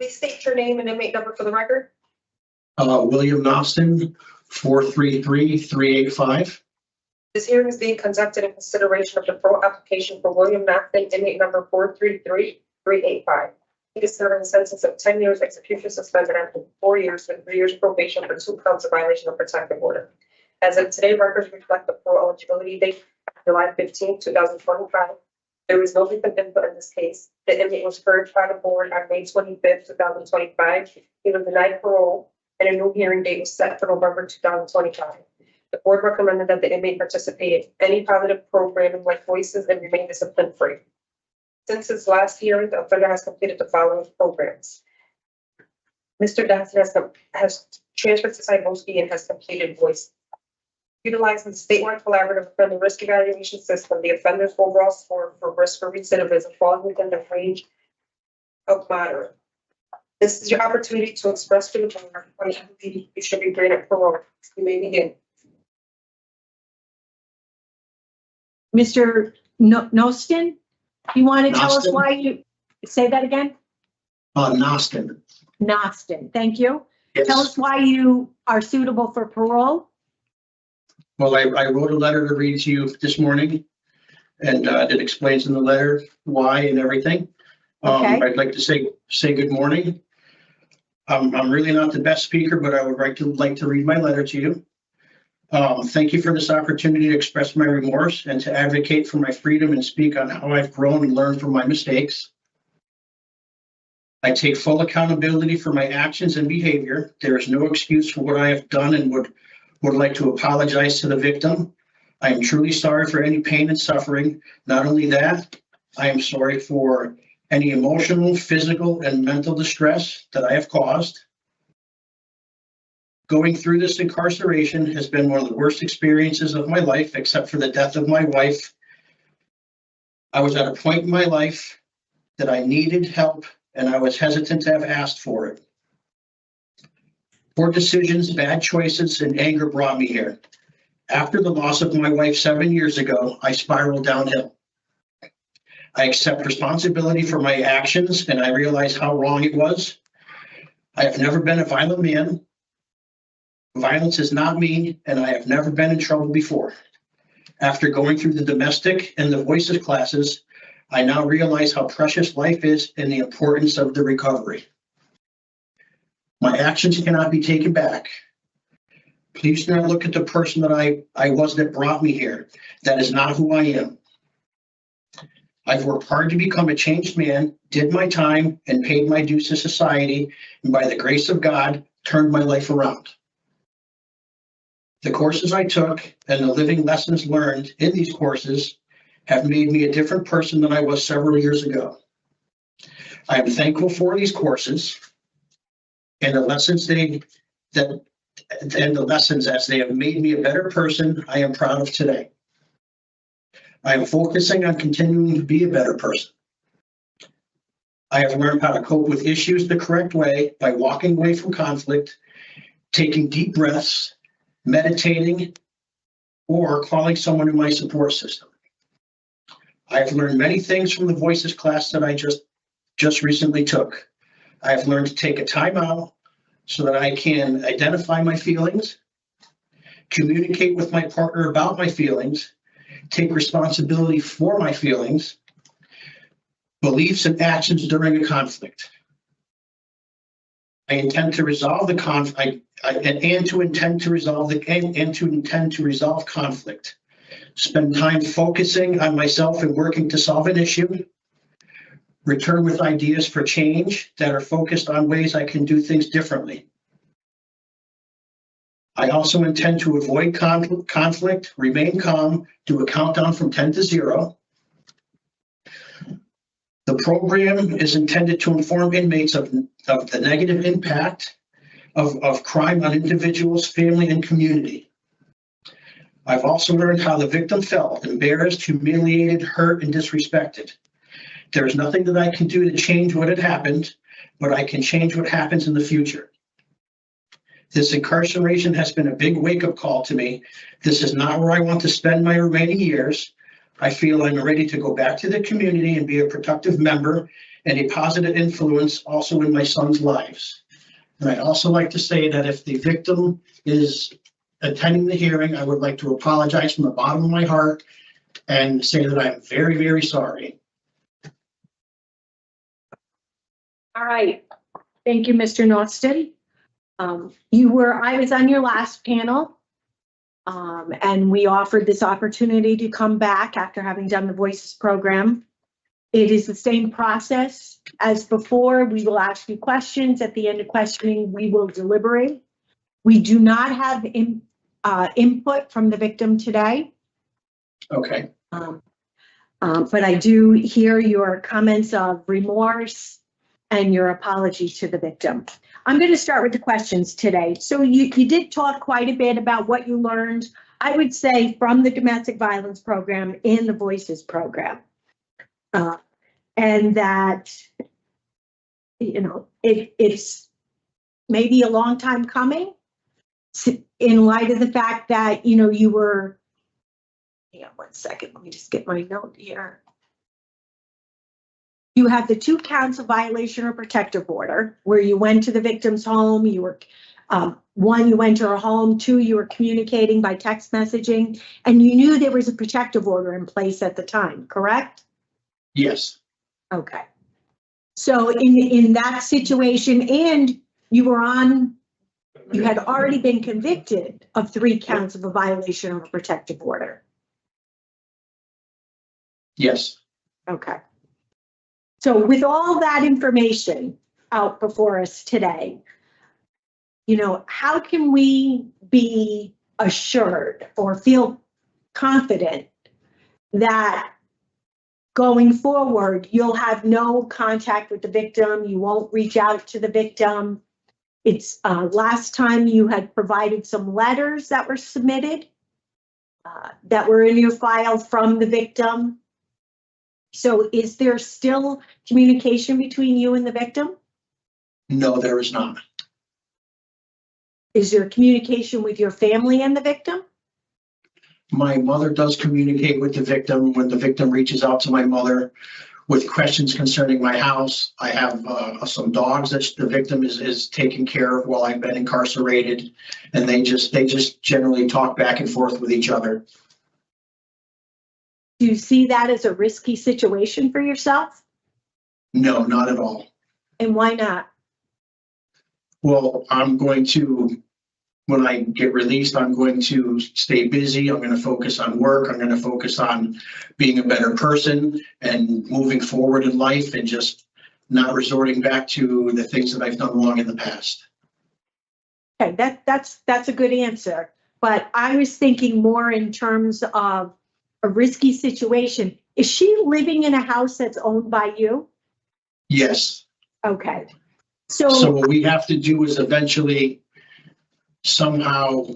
Please state your name and inmate number for the record. William Nostin, 433-385. This hearing is being conducted in consideration of the parole application for William Mathen, inmate number 433-385. He is serving a sentence of 10 years execution suspended after 4 years with 3 years probation for 2 counts of violation of protective order. As of today, records reflect the parole eligibility date, July 15, 2025. There is no victim input in this case. The inmate was heard by the board on May 25th, 2025. He was denied parole, and a new hearing date was set for November 2025. The board recommended that the inmate participate in any positive programming like Voices and remain discipline free. Since his last hearing, the offender has completed the following programs. Mr. Dawson has transferred to Cyboski and has completed Voice. Utilizing the statewide collaborative offender risk evaluation system, the offender's overall score for risk for recidivism falls within the range of moderate. This is your opportunity to express to the board why you believe you should be granted parole. You may begin. Mr. Nostin, you want to tell us Nostin. why you, say that again? Nostin. Nostin, thank you. Yes. Tell us why you are suitable for parole. Well, I wrote a letter to read to you this morning, and it explains in the letter why and everything. Okay. I'd like to say good morning. I'm really not the best speaker, but I would like to read my letter to you. Thank you for this opportunity to express my remorse and to advocate for my freedom and speak on how I've grown and learned from my mistakes. I take full accountability for my actions and behavior. There is no excuse for what I have done and would like to apologize to the victim. I am truly sorry for any pain and suffering. Not only that, I am sorry for any emotional, physical, and mental distress that I have caused. Going through this incarceration has been one of the worst experiences of my life, except for the death of my wife. I was at a point in my life that I needed help, and I was hesitant to have asked for it. Poor decisions, bad choices, and anger brought me here. After the loss of my wife 7 years ago, I spiraled downhill. I accept responsibility for my actions, and I realize how wrong it was. I have never been a violent man. Violence is not me, and I have never been in trouble before. After going through the domestic and the Voices classes, I now realize how precious life is and the importance of the recovery. My actions cannot be taken back. Please do not look at the person that I was that brought me here. That is not who I am. I've worked hard to become a changed man, did my time, and paid my dues to society, and by the grace of God, turned my life around. The courses I took and the living lessons learned in these courses have made me a different person than I was several years ago. I am thankful for these courses and the lessons as they have made me a better person. I am proud of today. I am focusing on continuing to be a better person. I have learned how to cope with issues the correct way by walking away from conflict, taking deep breaths, meditating, or calling someone in my support system. I have learned many things from the Voices class that I just recently took. I have learned to take a time out so that I can identify my feelings, communicate with my partner about my feelings, take responsibility for my feelings, beliefs and actions during a conflict. I intend to resolve the conflict and to intend to resolve conflict. Spend time focusing on myself and working to solve an issue. Return with ideas for change that are focused on ways I can do things differently. I also intend to avoid conflict, remain calm, do a countdown from 10 to 0. The program is intended to inform inmates of the negative impact of crime on individuals, family, and community. I've also learned how the victim felt, embarrassed, humiliated, hurt, and disrespected. There is nothing that I can do to change what had happened, but I can change what happens in the future. This incarceration has been a big wake-up call to me. This is not where I want to spend my remaining years. I feel I'm ready to go back to the community and be a productive member and a positive influence also in my son's lives. And I'd also like to say that if the victim is attending the hearing, I would like to apologize from the bottom of my heart and say that I'm very, very sorry. All right. Thank you, Mr. Nostin. I was on your last panel, and we offered this opportunity to come back after having done the Voices program. It is the same process as before. We will ask you questions. At the end of questioning, we will deliberate. We do not have input from the victim today. Okay. But I do hear your comments of remorse and your apology to the victim. I'm going to start with the questions today. So you did talk quite a bit about what you learned, I would say, from the domestic violence program in the Voices program. And that, you know, it's maybe a long time coming in light of the fact that, you know, you were, yeah, 1 second, let me just get my note here. You have the 2 counts of violation or protective order where you went to the victim's home. You were, 1, you went to her home. 2, you were communicating by text messaging, and you knew there was a protective order in place at the time, correct? Yes. Okay. So in that situation, and you had already been convicted of 3 counts of a violation of a protective order. Yes. Okay. So with all that information out before us today, you know, how can we be assured or feel confident that going forward, you'll have no contact with the victim, you won't reach out to the victim? It's last time you had provided some letters that were submitted that were in your file from the victim. So is there still communication between you and the victim? No, there is not. Is there communication with your family and the victim? My mother does communicate with the victim when the victim reaches out to my mother with questions concerning my house. I have some dogs that the victim is taking care of while I've been incarcerated, and they just generally talk back and forth with each other. Do you see that as a risky situation for yourself? No, not at all. And why not? Well, when I get released, I'm going to stay busy. I'm going to focus on work. I'm going to focus on being a better person and moving forward in life and just not resorting back to the things that I've done wrong in the past. Okay, that's a good answer. But I was thinking more in terms of a risky situation. Is she living in a house that's owned by you? Yes. Okay. So what we have to do is eventually somehow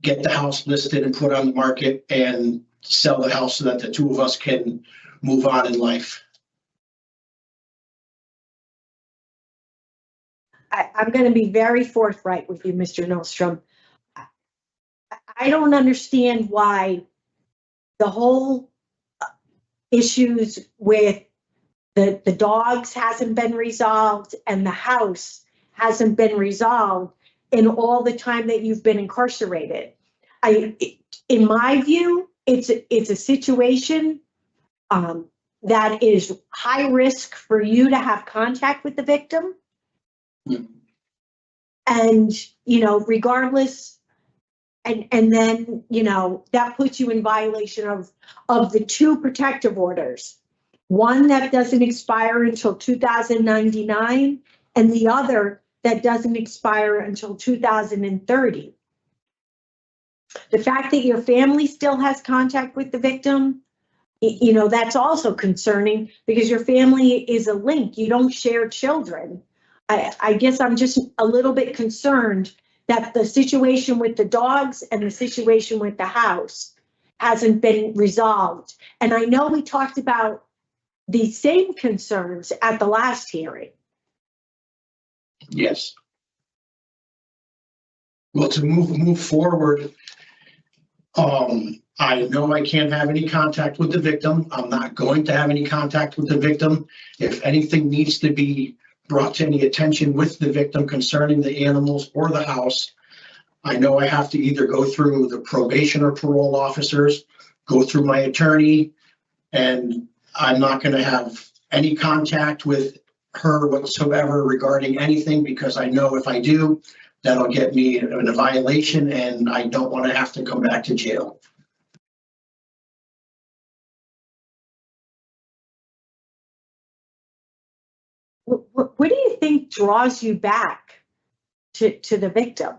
get the house listed and put on the market and sell the house so that the 2 of us can move on in life. I'm going to be very forthright with you, Mr. Nostrom. I don't understand why the whole issues with the dogs hasn't been resolved and the house hasn't been resolved in all the time that you've been incarcerated. In my view, it's a situation that is high risk for you to have contact with the victim. Mm-hmm. And, you know, regardless, and then, you know, that puts you in violation of the 2 protective orders. One that doesn't expire until 2099 and the other that doesn't expire until 2030. The fact that your family still has contact with the victim, you know, that's also concerning because your family is a link. You don't share children. I guess I'm just a little bit concerned that the situation with the dogs and the situation with the house hasn't been resolved. And I know we talked about the same concerns at the last hearing. Yes. Well, to move forward, I know I can't have any contact with the victim. I'm not going to have any contact with the victim. If anything needs to be brought to any attention with the victim concerning the animals or the house, I know I have to either go through the probation or parole officers, go through my attorney, and I'm not going to have any contact with her whatsoever regarding anything, because I know if I do, that'll get me in a violation, and I don't want to have to come back to jail. What do you think draws you back to the victim?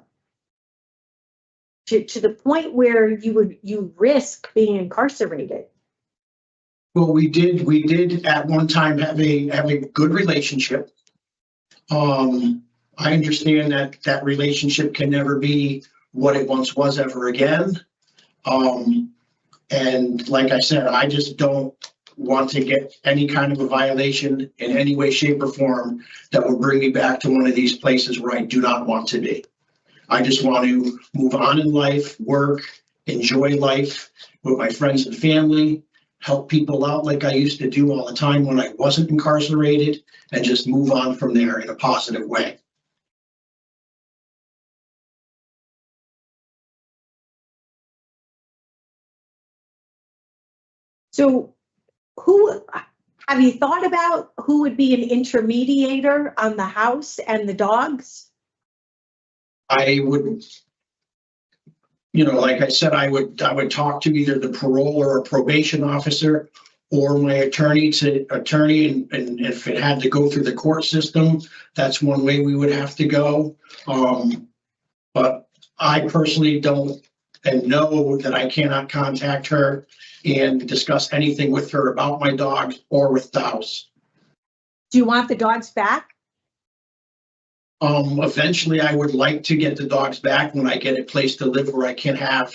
To the point where you risk being incarcerated? Well, we did at one time have a good relationship. I understand that that relationship can never be what it once was ever again. And like I said, I just don't want to get any kind of a violation in any way, shape, or form that will bring me back to one of these places where I do not want to be. I just want to move on in life, work, enjoy life with my friends and family, help people out like I used to do all the time when I wasn't incarcerated, and just move on from there in a positive way. So who, have you thought about who would be an intermediator on the house and the dogs? I would, like I said, I would talk to either the parole or a probation officer or my attorney, and if it had to go through the court system, that's one way we would have to go. But I personally don't and know that I cannot contact her and discuss anything with her about my dogs or with the house. Do you want the dogs back? Eventually I would like to get the dogs back when I get a place to live where I can have,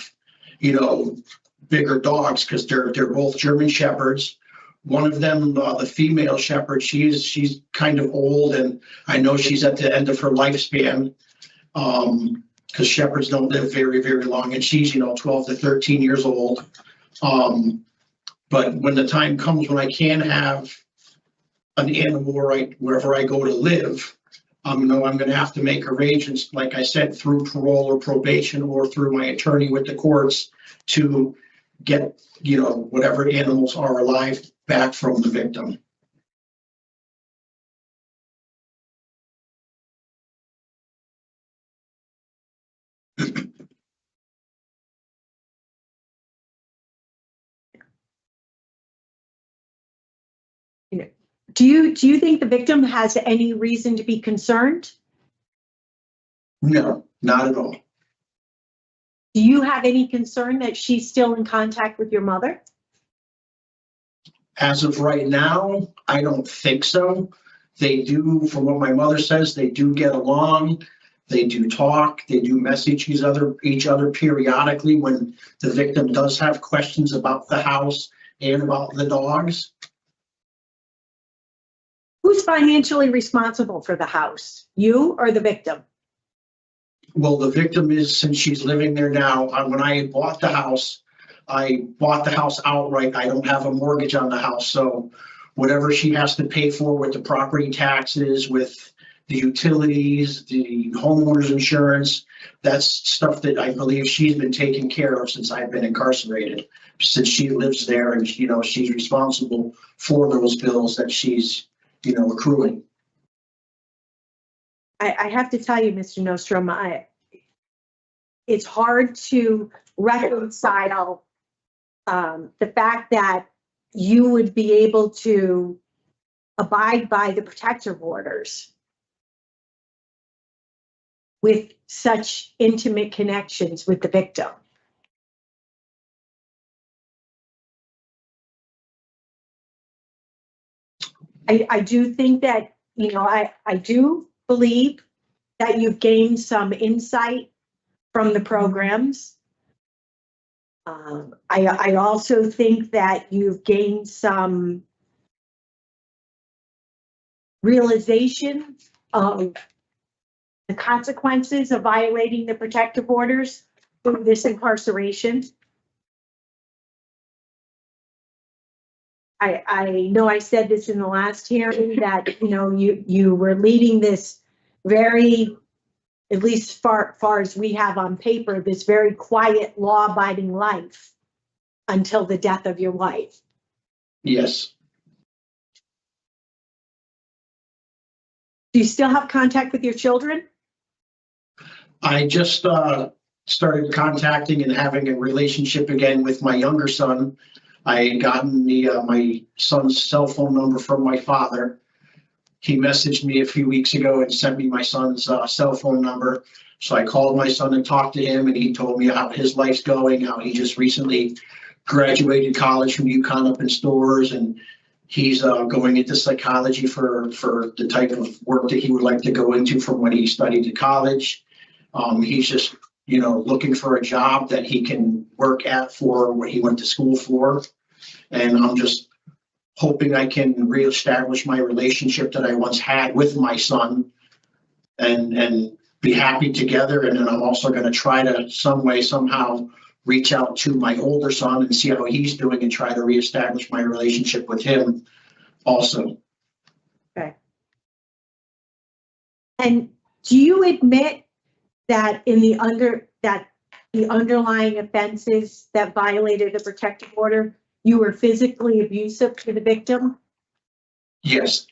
bigger dogs, because they're both German Shepherds. One of them, the female Shepherd, she's kind of old, and I know she's at the end of her lifespan, because Shepherds don't live very, very long, and she's, 12 to 13 years old. But when the time comes when I can have an animal wherever I go to live, I'm going to have to make arrangements, like I said, through parole or probation or through my attorney with the courts to get, whatever animals are alive back from the victim. Do you think the victim has any reason to be concerned? No, not at all. Do you have any concern that she's still in contact with your mother? As of right now, I don't think so. They do, from what my mother says, they do get along. They do talk. They do message each other periodically when the victim does have questions about the house and about the dogs. Who's financially responsible for the house, you or the victim? Well, the victim is, since she's living there now. When I bought the house outright. I don't have a mortgage on the house. So whatever she has to pay for with the property taxes, with the utilities, the homeowner's insurance, that's stuff that I believe she's been taking care of since I've been incarcerated, since she lives there, and she's responsible for those bills that she's accruing. I have to tell you, Mr. Nostrom, it's hard to reconcile the fact that you would be able to abide by the protective orders with such intimate connections with the victim. I do think that, I do believe that you've gained some insight from the programs. I also think that you've gained some realization of the consequences of violating the protective orders through this incarceration. I know I said this in the last hearing that, you know, you were leading this very, at least far as we have on paper, this very quiet, law-abiding life until the death of your wife. Yes, Do you still have contact with your children? I just started contacting and having a relationship again with my younger son. I had gotten my son's cell phone number from my father. He messaged me a few weeks ago and sent me my son's cell phone number. So I called my son and talked to him, and he told me how his life's going, how he just recently graduated college from UConn up in Stores, and he's going into psychology for the type of work that he would like to go into from when he studied at college. He's just, you know, looking for a job that he can work at for what he went to school for. And I'm just hoping I can reestablish my relationship that I once had with my son and be happy together. And then I'm also going to try to somehow reach out to my older son and see how he's doing and try to reestablish my relationship with him also. Okay. And do you admit that in the underlying offenses that violated the protective order, you were physically abusive to the victim? Yes.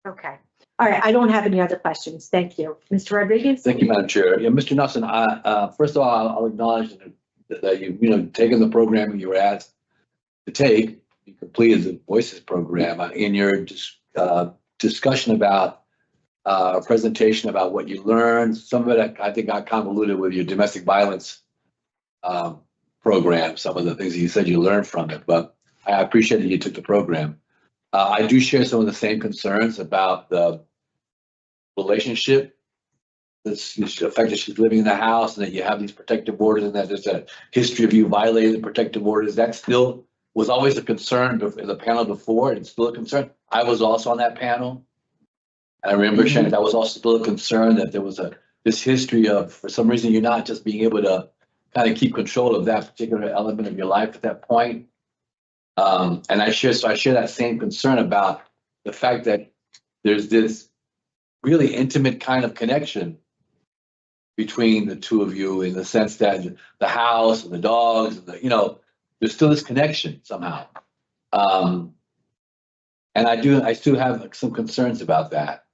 Okay. All right. I don't have any other questions. Thank you. Mr. Rodriguez? Thank you, Madam Chair. Yeah, Mr. Nelson, first of all, I'll acknowledge that you've taken the program you were asked to take. You completed the Voices program. In your discussion about a presentation about what you learned, some of it I think got convoluted with your domestic violence program, some of the things that you said you learned from it, but I appreciate that you took the program. I do share some of the same concerns about the relationship, the fact that she's living in the house and that you have these protective orders and that there's a history of you violating the protective orders. That still was always a concern in the panel before, and it's still a concern. I was also on that panel. And I remember Shannon, that was also still a concern that there was this history of, for some reason, you're not just being able to kind of keep control of that particular element of your life at that point. And I share that same concern about the fact that there's this really intimate kind of connection between the two of you, in the sense that the house and the dogs, and there's still this connection somehow. And I still have some concerns about that.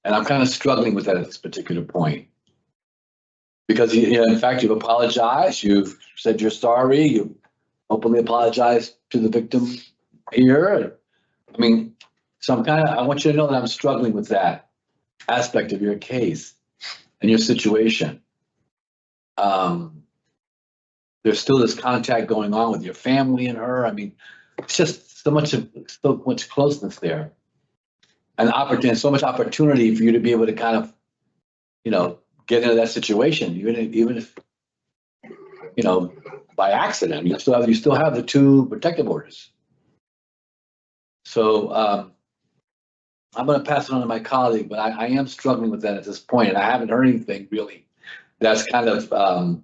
And I'm kind of struggling with that at this particular point. Because in fact, you've apologized, you've said you're sorry, you've openly apologized to the victim here. I mean, so I want you to know that I'm struggling with that aspect of your case and your situation. There's still this contact going on with your family and her. I mean, it's just so much closeness there, and so much opportunity for you to be able to kind of, get into that situation, even if by accident. You still have the two protective orders. So I'm going to pass it on to my colleague, but I am struggling with that at this point, and I haven't heard anything really that's kind of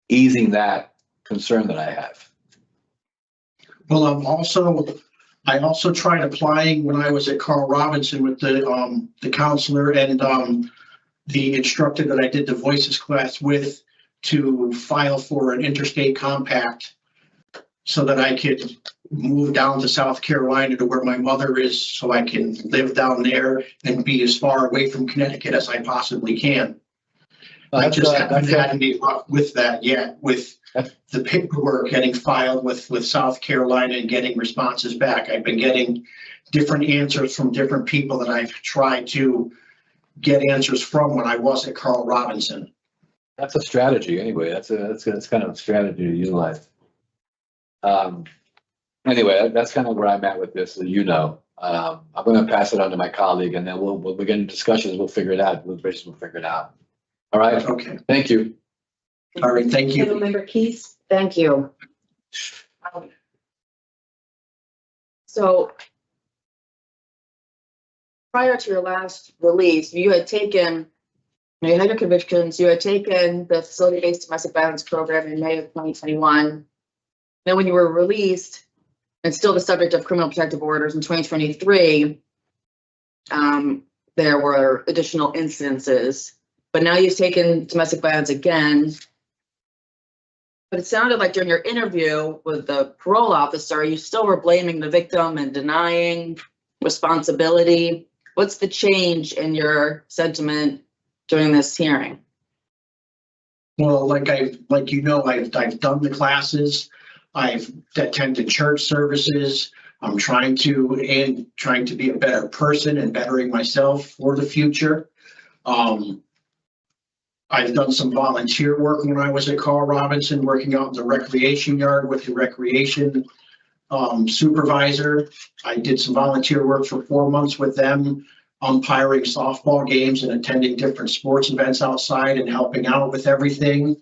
easing that concern that I have. Well, I also tried applying when I was at Carl Robinson with the counselor and the instructor that I did the Voices class with, to file for an interstate compact so that I could move down to South Carolina to where my mother is, so I can live down there and be as far away from Connecticut as I possibly can. I just haven't had any luck with that yet, with the paperwork getting filed with South Carolina and getting responses back. I've been getting different answers from different people that I've tried to get answers from when I was at Carl Robinson. That's a strategy anyway. That's kind of a strategy to utilize. Anyway, that's kind of where I'm at with this, so you know. I'm gonna pass it on to my colleague and then we'll get into discussions, we'll figure it out, we'll figure it out. All right, Okay, thank you. all right, thank you. Councilmember Keys? Thank you. So prior to your last release, you had taken, you had your convictions, you had taken the facility-based domestic violence program in May of 2021. Then when you were released and still the subject of criminal protective orders in 2023, there were additional incidences, but now you've taken domestic violence again. But it sounded like during your interview with the parole officer, you still were blaming the victim and denying responsibility. What's the change in your sentiment during this hearing? Well, I've done the classes. I've attended church services. I'm trying to be a better person and bettering myself for the future. I've done some volunteer work when I was at Carl Robinson, working out in the recreation yard with the recreation supervisor. I did some volunteer work for 4 months with them, umpiring softball games and attending different sports events outside and helping out with everything.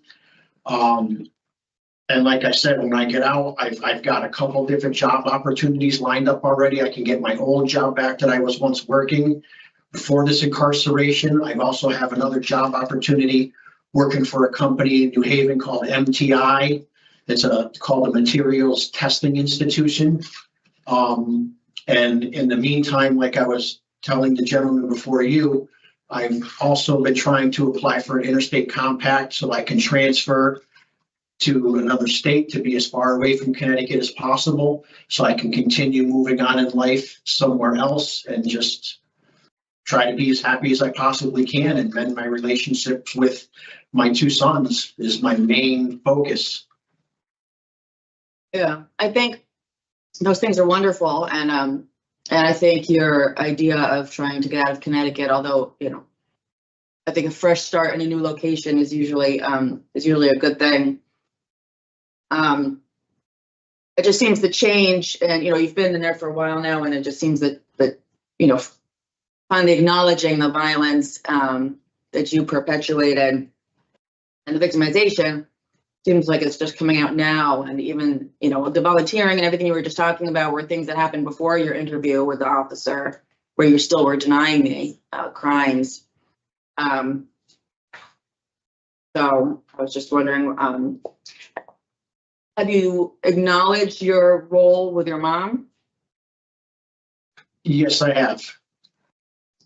And like I said, when I get out, I've got a couple different job opportunities lined up already. I can get my old job back that I was once working before this incarceration. I also have another job opportunity working for a company in New Haven called MTI. It's called a Materials Testing Institution. And in the meantime, like I was telling the gentleman before you, I've also been trying to apply for an interstate compact so I can transfer to another state to be as far away from Connecticut as possible, so I can continue moving on in life somewhere else and just try to be as happy as I possibly can and mend my relationships with my 2 sons is my main focus. Yeah, I think those things are wonderful, and I think your idea of trying to get out of Connecticut, although I think a fresh start in a new location is usually a good thing. It just seems the change, and you've been in there for a while now, and it just seems that finally acknowledging the violence that you perpetuated and the victimization seems like it's just coming out now. And even the volunteering and everything you were just talking about were things that happened before your interview with the officer, where you still were denying me crimes. So I was just wondering, have you acknowledged your role with your mom? Yes, I have.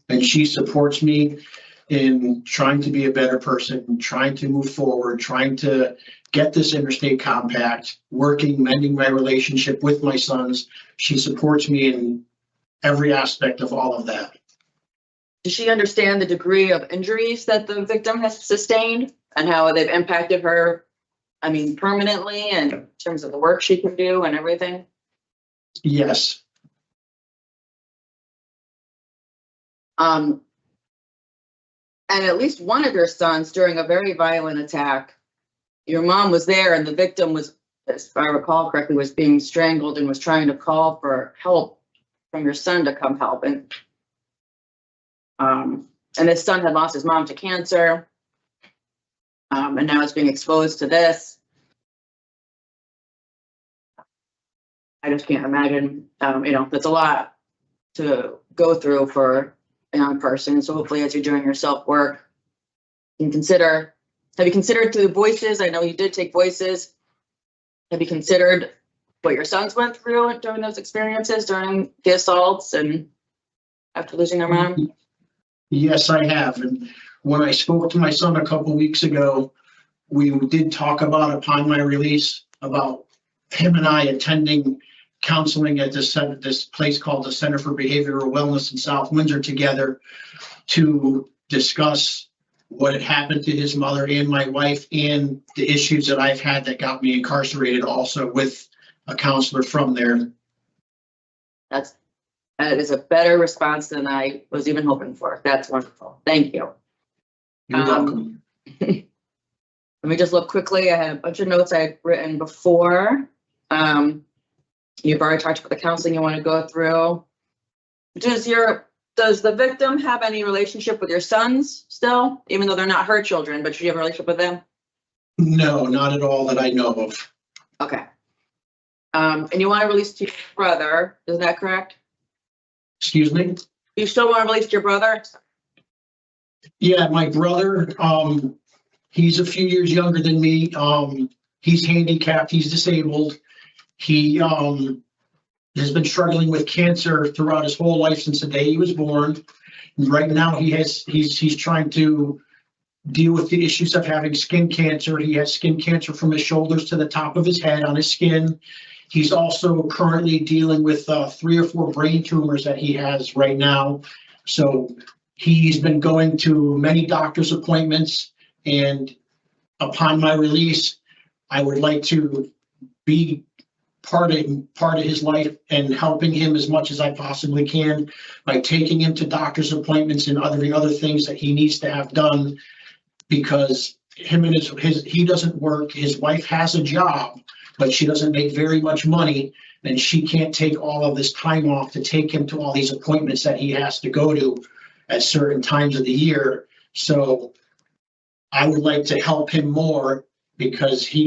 And she supports me in trying to be a better person, trying to move forward, trying to get this interstate compact, mending my relationship with my sons. She supports me in every aspect of all of that. Does she understand the degree of injuries that the victim has sustained and how they've impacted her, permanently, and in terms of the work she can do and everything? Yes. And at least one of your sons, during a very violent attack, your mom was there and the victim was, if I recall correctly, was being strangled and was trying to call for help from your son to come help. And this son had lost his mom to cancer. And now it's being exposed to this. I just can't imagine, that's a lot to go through for a young person. So hopefully as you're doing your self-work, you can have you considered through the voices? I know you did take voices. Have you considered what your sons went through during those experiences, during the assaults and after losing their mom? Yes, I have. And when I spoke to my son a couple weeks ago, we did talk about, upon my release, about him and I attending counseling at this place called the Center for Behavioral Wellness in South Windsor together to discuss what had happened to his mother and my wife and the issues that I've had that got me incarcerated, also with a counselor from there. That is a better response than I was even hoping for. That's wonderful. Thank you. You're welcome. Let me just look quickly. I had a bunch of notes I had written before. You've already talked about the counseling you want to go through. Does the victim have any relationship with your sons still, even though they're not her children, but do you have a relationship with them? No, not at all that I know of. Okay. And you want to release to your brother, is that correct? Excuse me? You still want to release to your brother? Yeah, my brother, he's a few years younger than me. He's handicapped, he's disabled. He has been struggling with cancer throughout his whole life since the day he was born. And right now he's trying to deal with the issues of having skin cancer. He has skin cancer from his shoulders to the top of his head on his skin. He's also currently dealing with 3 or 4 brain tumors that he has right now. So he's been going to many doctor's appointments, and upon my release, I would like to be part of his life and helping him as much as I possibly can by taking him to doctor's appointments and other things that he needs to have done, because him and he doesn't work. His wife has a job, but she doesn't make very much money, and she can't take all of this time off to take him to all these appointments that he has to go to at certain times of the year. So I would like to help him more, because he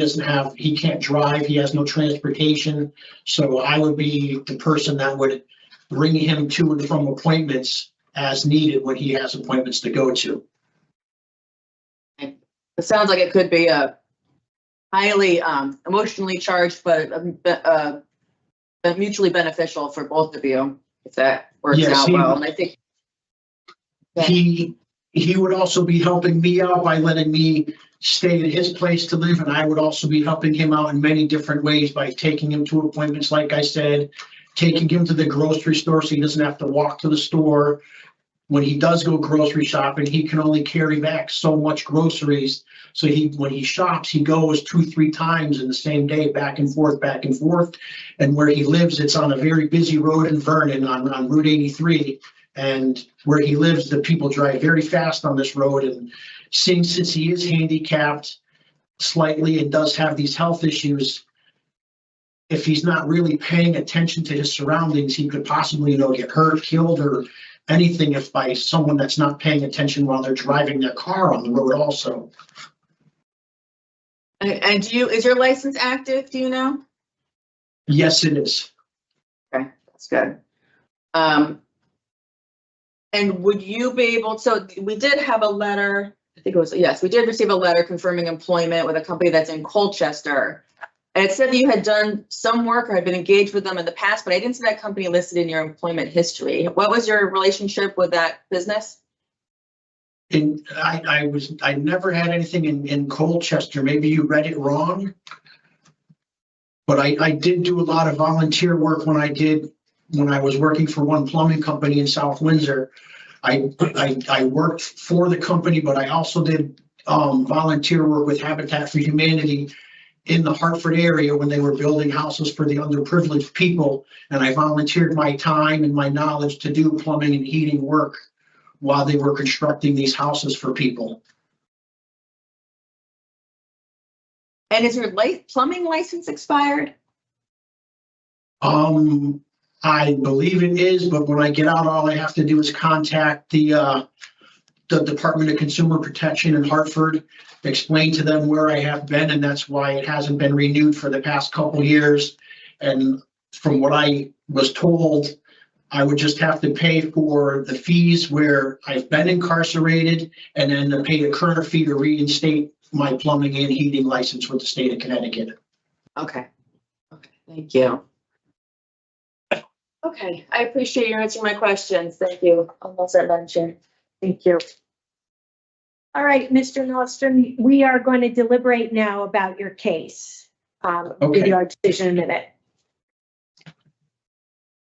can't drive, he has no transportation. So I would be the person that would bring him to and from appointments as needed when he has appointments to go to. It sounds like it could be a highly emotionally charged, but mutually beneficial for both of you, if that works out well. And I think he would also be helping me out by letting me stay at his place to live, and I would also be helping him out in many different ways by taking him to appointments, like I said, taking him to the grocery store so he doesn't have to walk to the store. When he does go grocery shopping, he can only carry back so much groceries. So when he shops, he goes 2-3 times in the same day, back and forth, back and forth. And where he lives, it's on a very busy road in Vernon on Route 83. And where he lives, the people drive very fast on this road. And since he is handicapped slightly and does have these health issues, if he's not really paying attention to his surroundings, he could possibly, get hurt, killed, or anything if by someone that's not paying attention while they're driving their car on the road also. And is your license active? Do you know? Yes, it is. Okay, that's good. And would you be able, so we did have a letter, I think it was, yes, we did receive a letter confirming employment with a company that's in Colchester. And it said that you had done some work or had been engaged with them in the past, but I didn't see that company listed in your employment history. What was your relationship with that business? And I never had anything in Colchester. Maybe you read it wrong. But I did do a lot of volunteer work when I was working for one plumbing company in South Windsor. I worked for the company, but I also did volunteer work with Habitat for Humanity in the Hartford area when they were building houses for the underprivileged people. And I volunteered my time and my knowledge to do plumbing and heating work while they were constructing these houses for people. And is your plumbing license expired? I believe it is, but when I get out, all I have to do is contact the Department of Consumer Protection in Hartford, explain to them where I have been, and that's why it hasn't been renewed for the past couple years. And from what I was told, I would just have to pay for the fees where I've been incarcerated, and then to pay a current fee to reinstate my plumbing and heating license with the state of Connecticut. Okay. Okay, thank you. Okay, I appreciate you answering my questions. Thank you. Almost at luncheon. Thank you. All right, Mr. Nordstrom, we are going to deliberate now about your case. Give you our decision in a minute.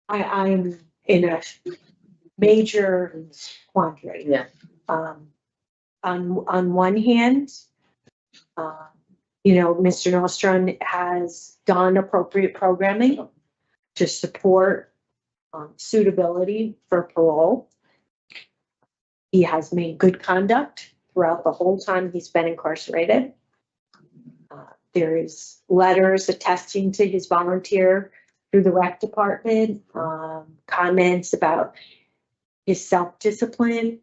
I'm in a major quandary. Yeah. On one hand, Mr. Nordstrom has done appropriate programming to support suitability for parole. He has made good conduct throughout the whole time he's been incarcerated. There is letters attesting to his volunteer through the rec department, comments about his self-discipline,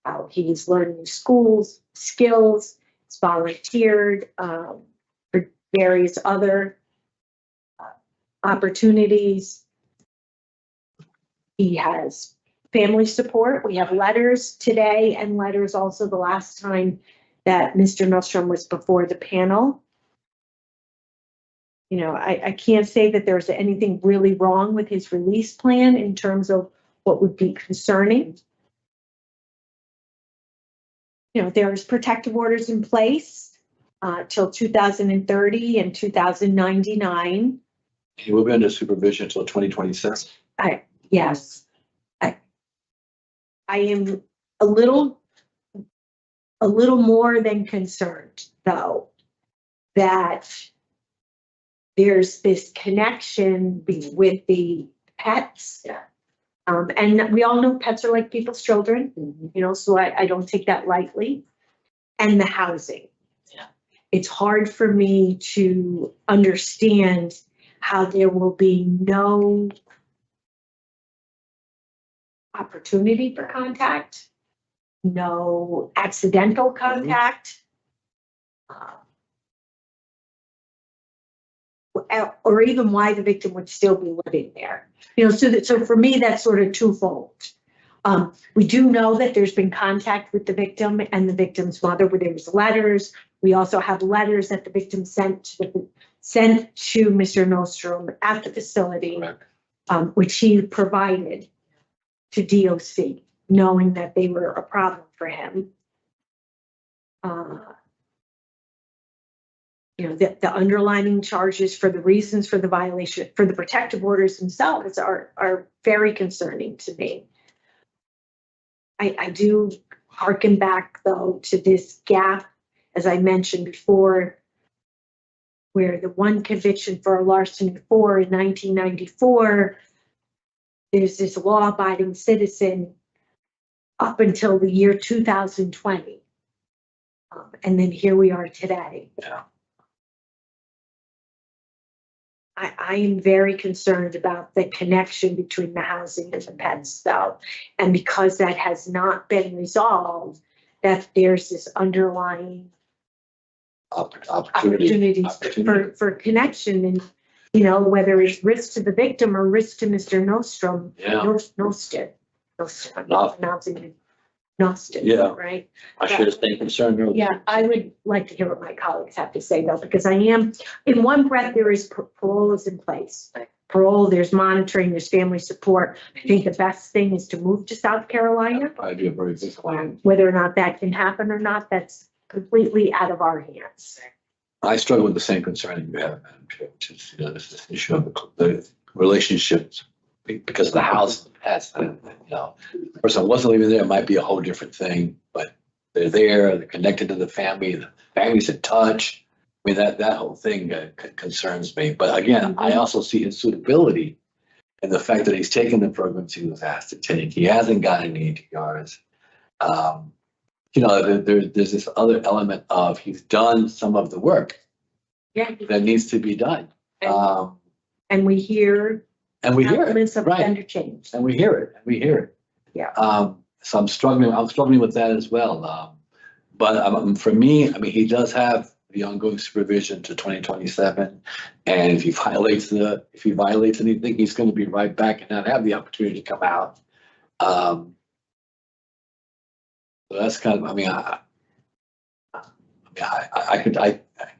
how he's learning skills, he's volunteered, for various other opportunities. He has family support. We have letters today and letters also the last time that Mr. Nostrom was before the panel. You know, I can't say that there's anything really wrong with his release plan in terms of what would be concerning. You know, there's protective orders in place till 2030 and 2099. He will be under supervision until 2026. Yes, I am a little more than concerned, though, that there's this connection with the pets. Yeah. And we all know pets are like people's children, you know, so I don't take that lightly. And the housing. Yeah. It's hard for me to understand how there will be no opportunity for contact, no accidental contact, or even why the victim would still be living there. You know, so for me, that's sort of twofold. We do know that there's been contact with the victim and the victim's mother, where there was letters. We also have letters that the victim sent to Mr. Nostrom at the facility, which he provided to DOC, knowing that they were a problem for him. You know, the underlining charges for the reasons for the violation, for the protective orders themselves are very concerning to me. I do hearken back, though, to this gap, as I mentioned before, where the one conviction for a larceny 4 in 1994, there's this law-abiding citizen up until the year 2020. And then here we are today. Yeah. I am very concerned about the connection between the housing and the pets, though. And because that has not been resolved, that there's this underlying opportunities for connection, and, you know, whether it's risk to the victim or risk to Mr. Nostrom. Yeah. Nostrom, I'm not pronouncing it. Nostrom, Yeah. right? I should have stayed concerned earlier. Yeah, I would like to hear what my colleagues have to say, though, because I am, in one breath, there is parole is in place. Parole, there's monitoring, there's family support. I think the best thing is to move to South Carolina. I'd be a very big plan. Whether or not that can happen or not, that's completely out of our hands. I struggle with the same concern you have, Madam Chair, which is, you know, this issue of the relationships because of the house and the pets. You know, the person wasn't living there, it might be a whole different thing, but they're there, they're connected to the family's in touch. I mean, that whole thing concerns me. But again, I also see his suitability in the fact that he's taken the programs he was asked to take. He hasn't gotten any ATRs. You know, there's this other element of he's done some of the work that needs to be done. And we hear elements of right. gender change. And we hear it. Yeah. So I'm struggling with that as well. But for me, I mean, he does have the ongoing supervision to 2027. And if he violates anything, he's going to be right back and not have the opportunity to come out. So that's kind of, I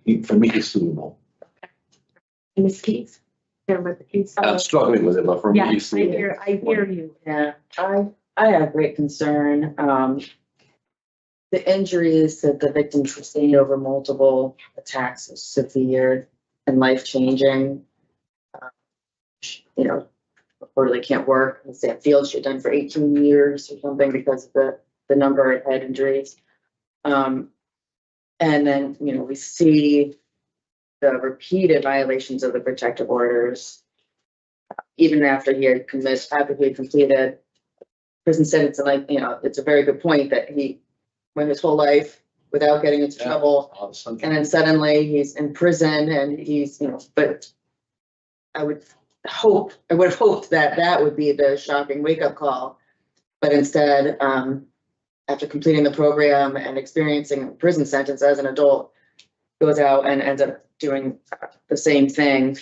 mean, for me, he's suitable. Ms. Keith? I'm struggling with it, but for me, he's suitable. I hear you. Yeah, I have great concern. The injuries that the victim sustained over multiple attacks are severe and life-changing. You know, reportedly can't work. Let's say a field she had done for 18 years or something because of the number of head injuries. And then, you know, we see the repeated violations of the protective orders, even after he had completed prison sentence. And like, you know, it's a very good point that he went his whole life without getting into trouble. And then suddenly he's in prison and he's, you know, but I would have hoped that that would be the shocking wake-up call. But instead, after completing the program and experiencing a prison sentence as an adult, goes out and ends up doing the same thing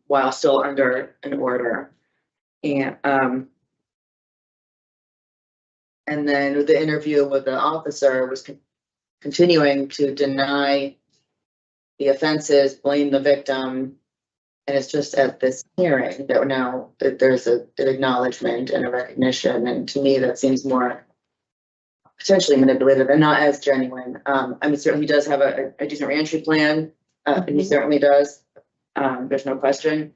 while still under an order. And then the interview with the officer was continuing to deny the offenses, blame the victim. And it's just at this hearing that now that there's an acknowledgement and a recognition. And to me, that seems more potentially manipulative and not as genuine. I mean, certainly he does have a decent reentry plan, and he certainly does. There's no question.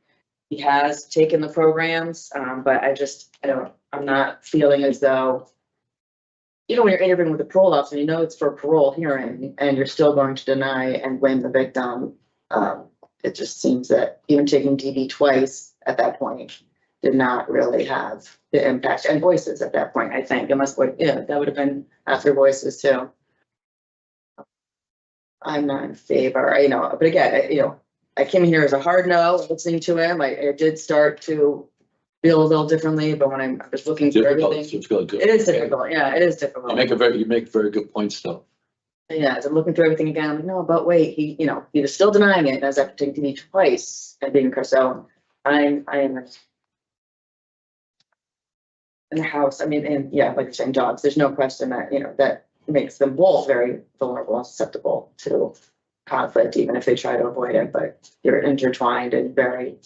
He has taken the programs, but I'm not feeling as though, when you're interviewing with a parole officer, it's for a parole hearing and you're still going to deny and blame the victim. It just seems that even taking DB twice at that point did not really have the impact, and voices at that point, I think, that would have been after voices too. I'm not in favor, but again, I came here as a hard no, listening to him, I did start to feel a little differently, but when I'm just looking through everything, it is difficult, yeah, it is difficult. You make very good points though. Yeah, as I'm looking through everything again, I'm like, no, but wait, he was still denying it, and I was after taking me twice and being so I am in the house. I mean, and yeah, like you're saying, jobs, there's no question that, that makes them both very vulnerable and susceptible to conflict, even if they try to avoid it, but they're intertwined in very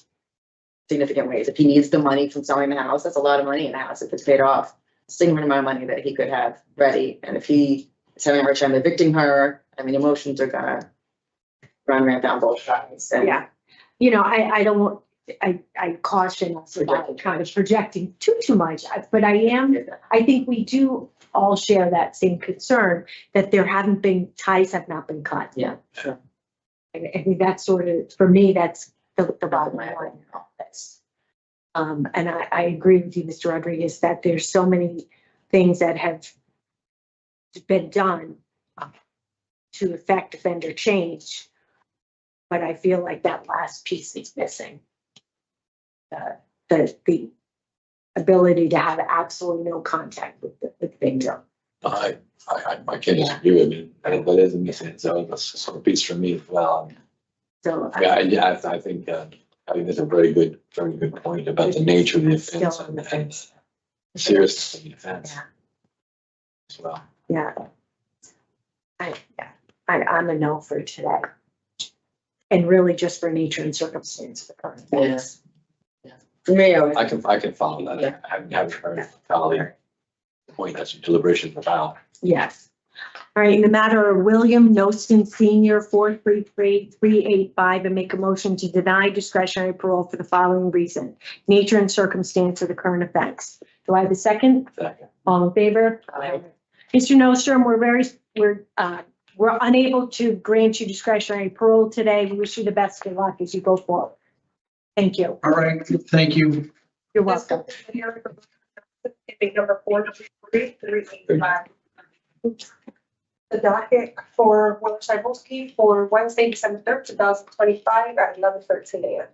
significant ways. If he needs the money from selling the house, that's a lot of money in the house if it's paid off. Significant amount of money that he could have ready. And if he is having a hard time evicting her, I mean, emotions are gonna run rampant on both sides. And Yeah. I caution us about kind of projecting too much, but I think we do all share that same concern that ties have not been cut. Yeah, sure. I think that's sort of, for me, that's the bottom line in all this. And I agree with you, Mr. Rodriguez, that there's so many things that have been done to affect offender change. But I feel like that last piece is missing. The ability to have absolutely no contact with the victim. I can't disagree with me. That is missing. So that's a sort of piece for me as well. So I think that's a very good point about the nature of the offense and the seriousness of the offense as well. Yeah. I'm a no for today. And really just for nature and circumstance of the current events. Yeah. For me, I can follow that. Yeah. I haven't heard the point that's deliberation about. Yes. All right, in the matter of William Noston Senior, 433-385, and make a motion to deny discretionary parole for the following reason: nature and circumstance of the current offense. Do I have a second? Second. All in favor? Aye. Mr. Nostrum, we're unable to grant you discretionary parole today. We wish you the best of luck as you go forward. Thank you. All right, thank you. You're welcome. Number 433-385. The docket for Will Shibulski for Wednesday, December 3rd, 2025 at 11:13 a.m.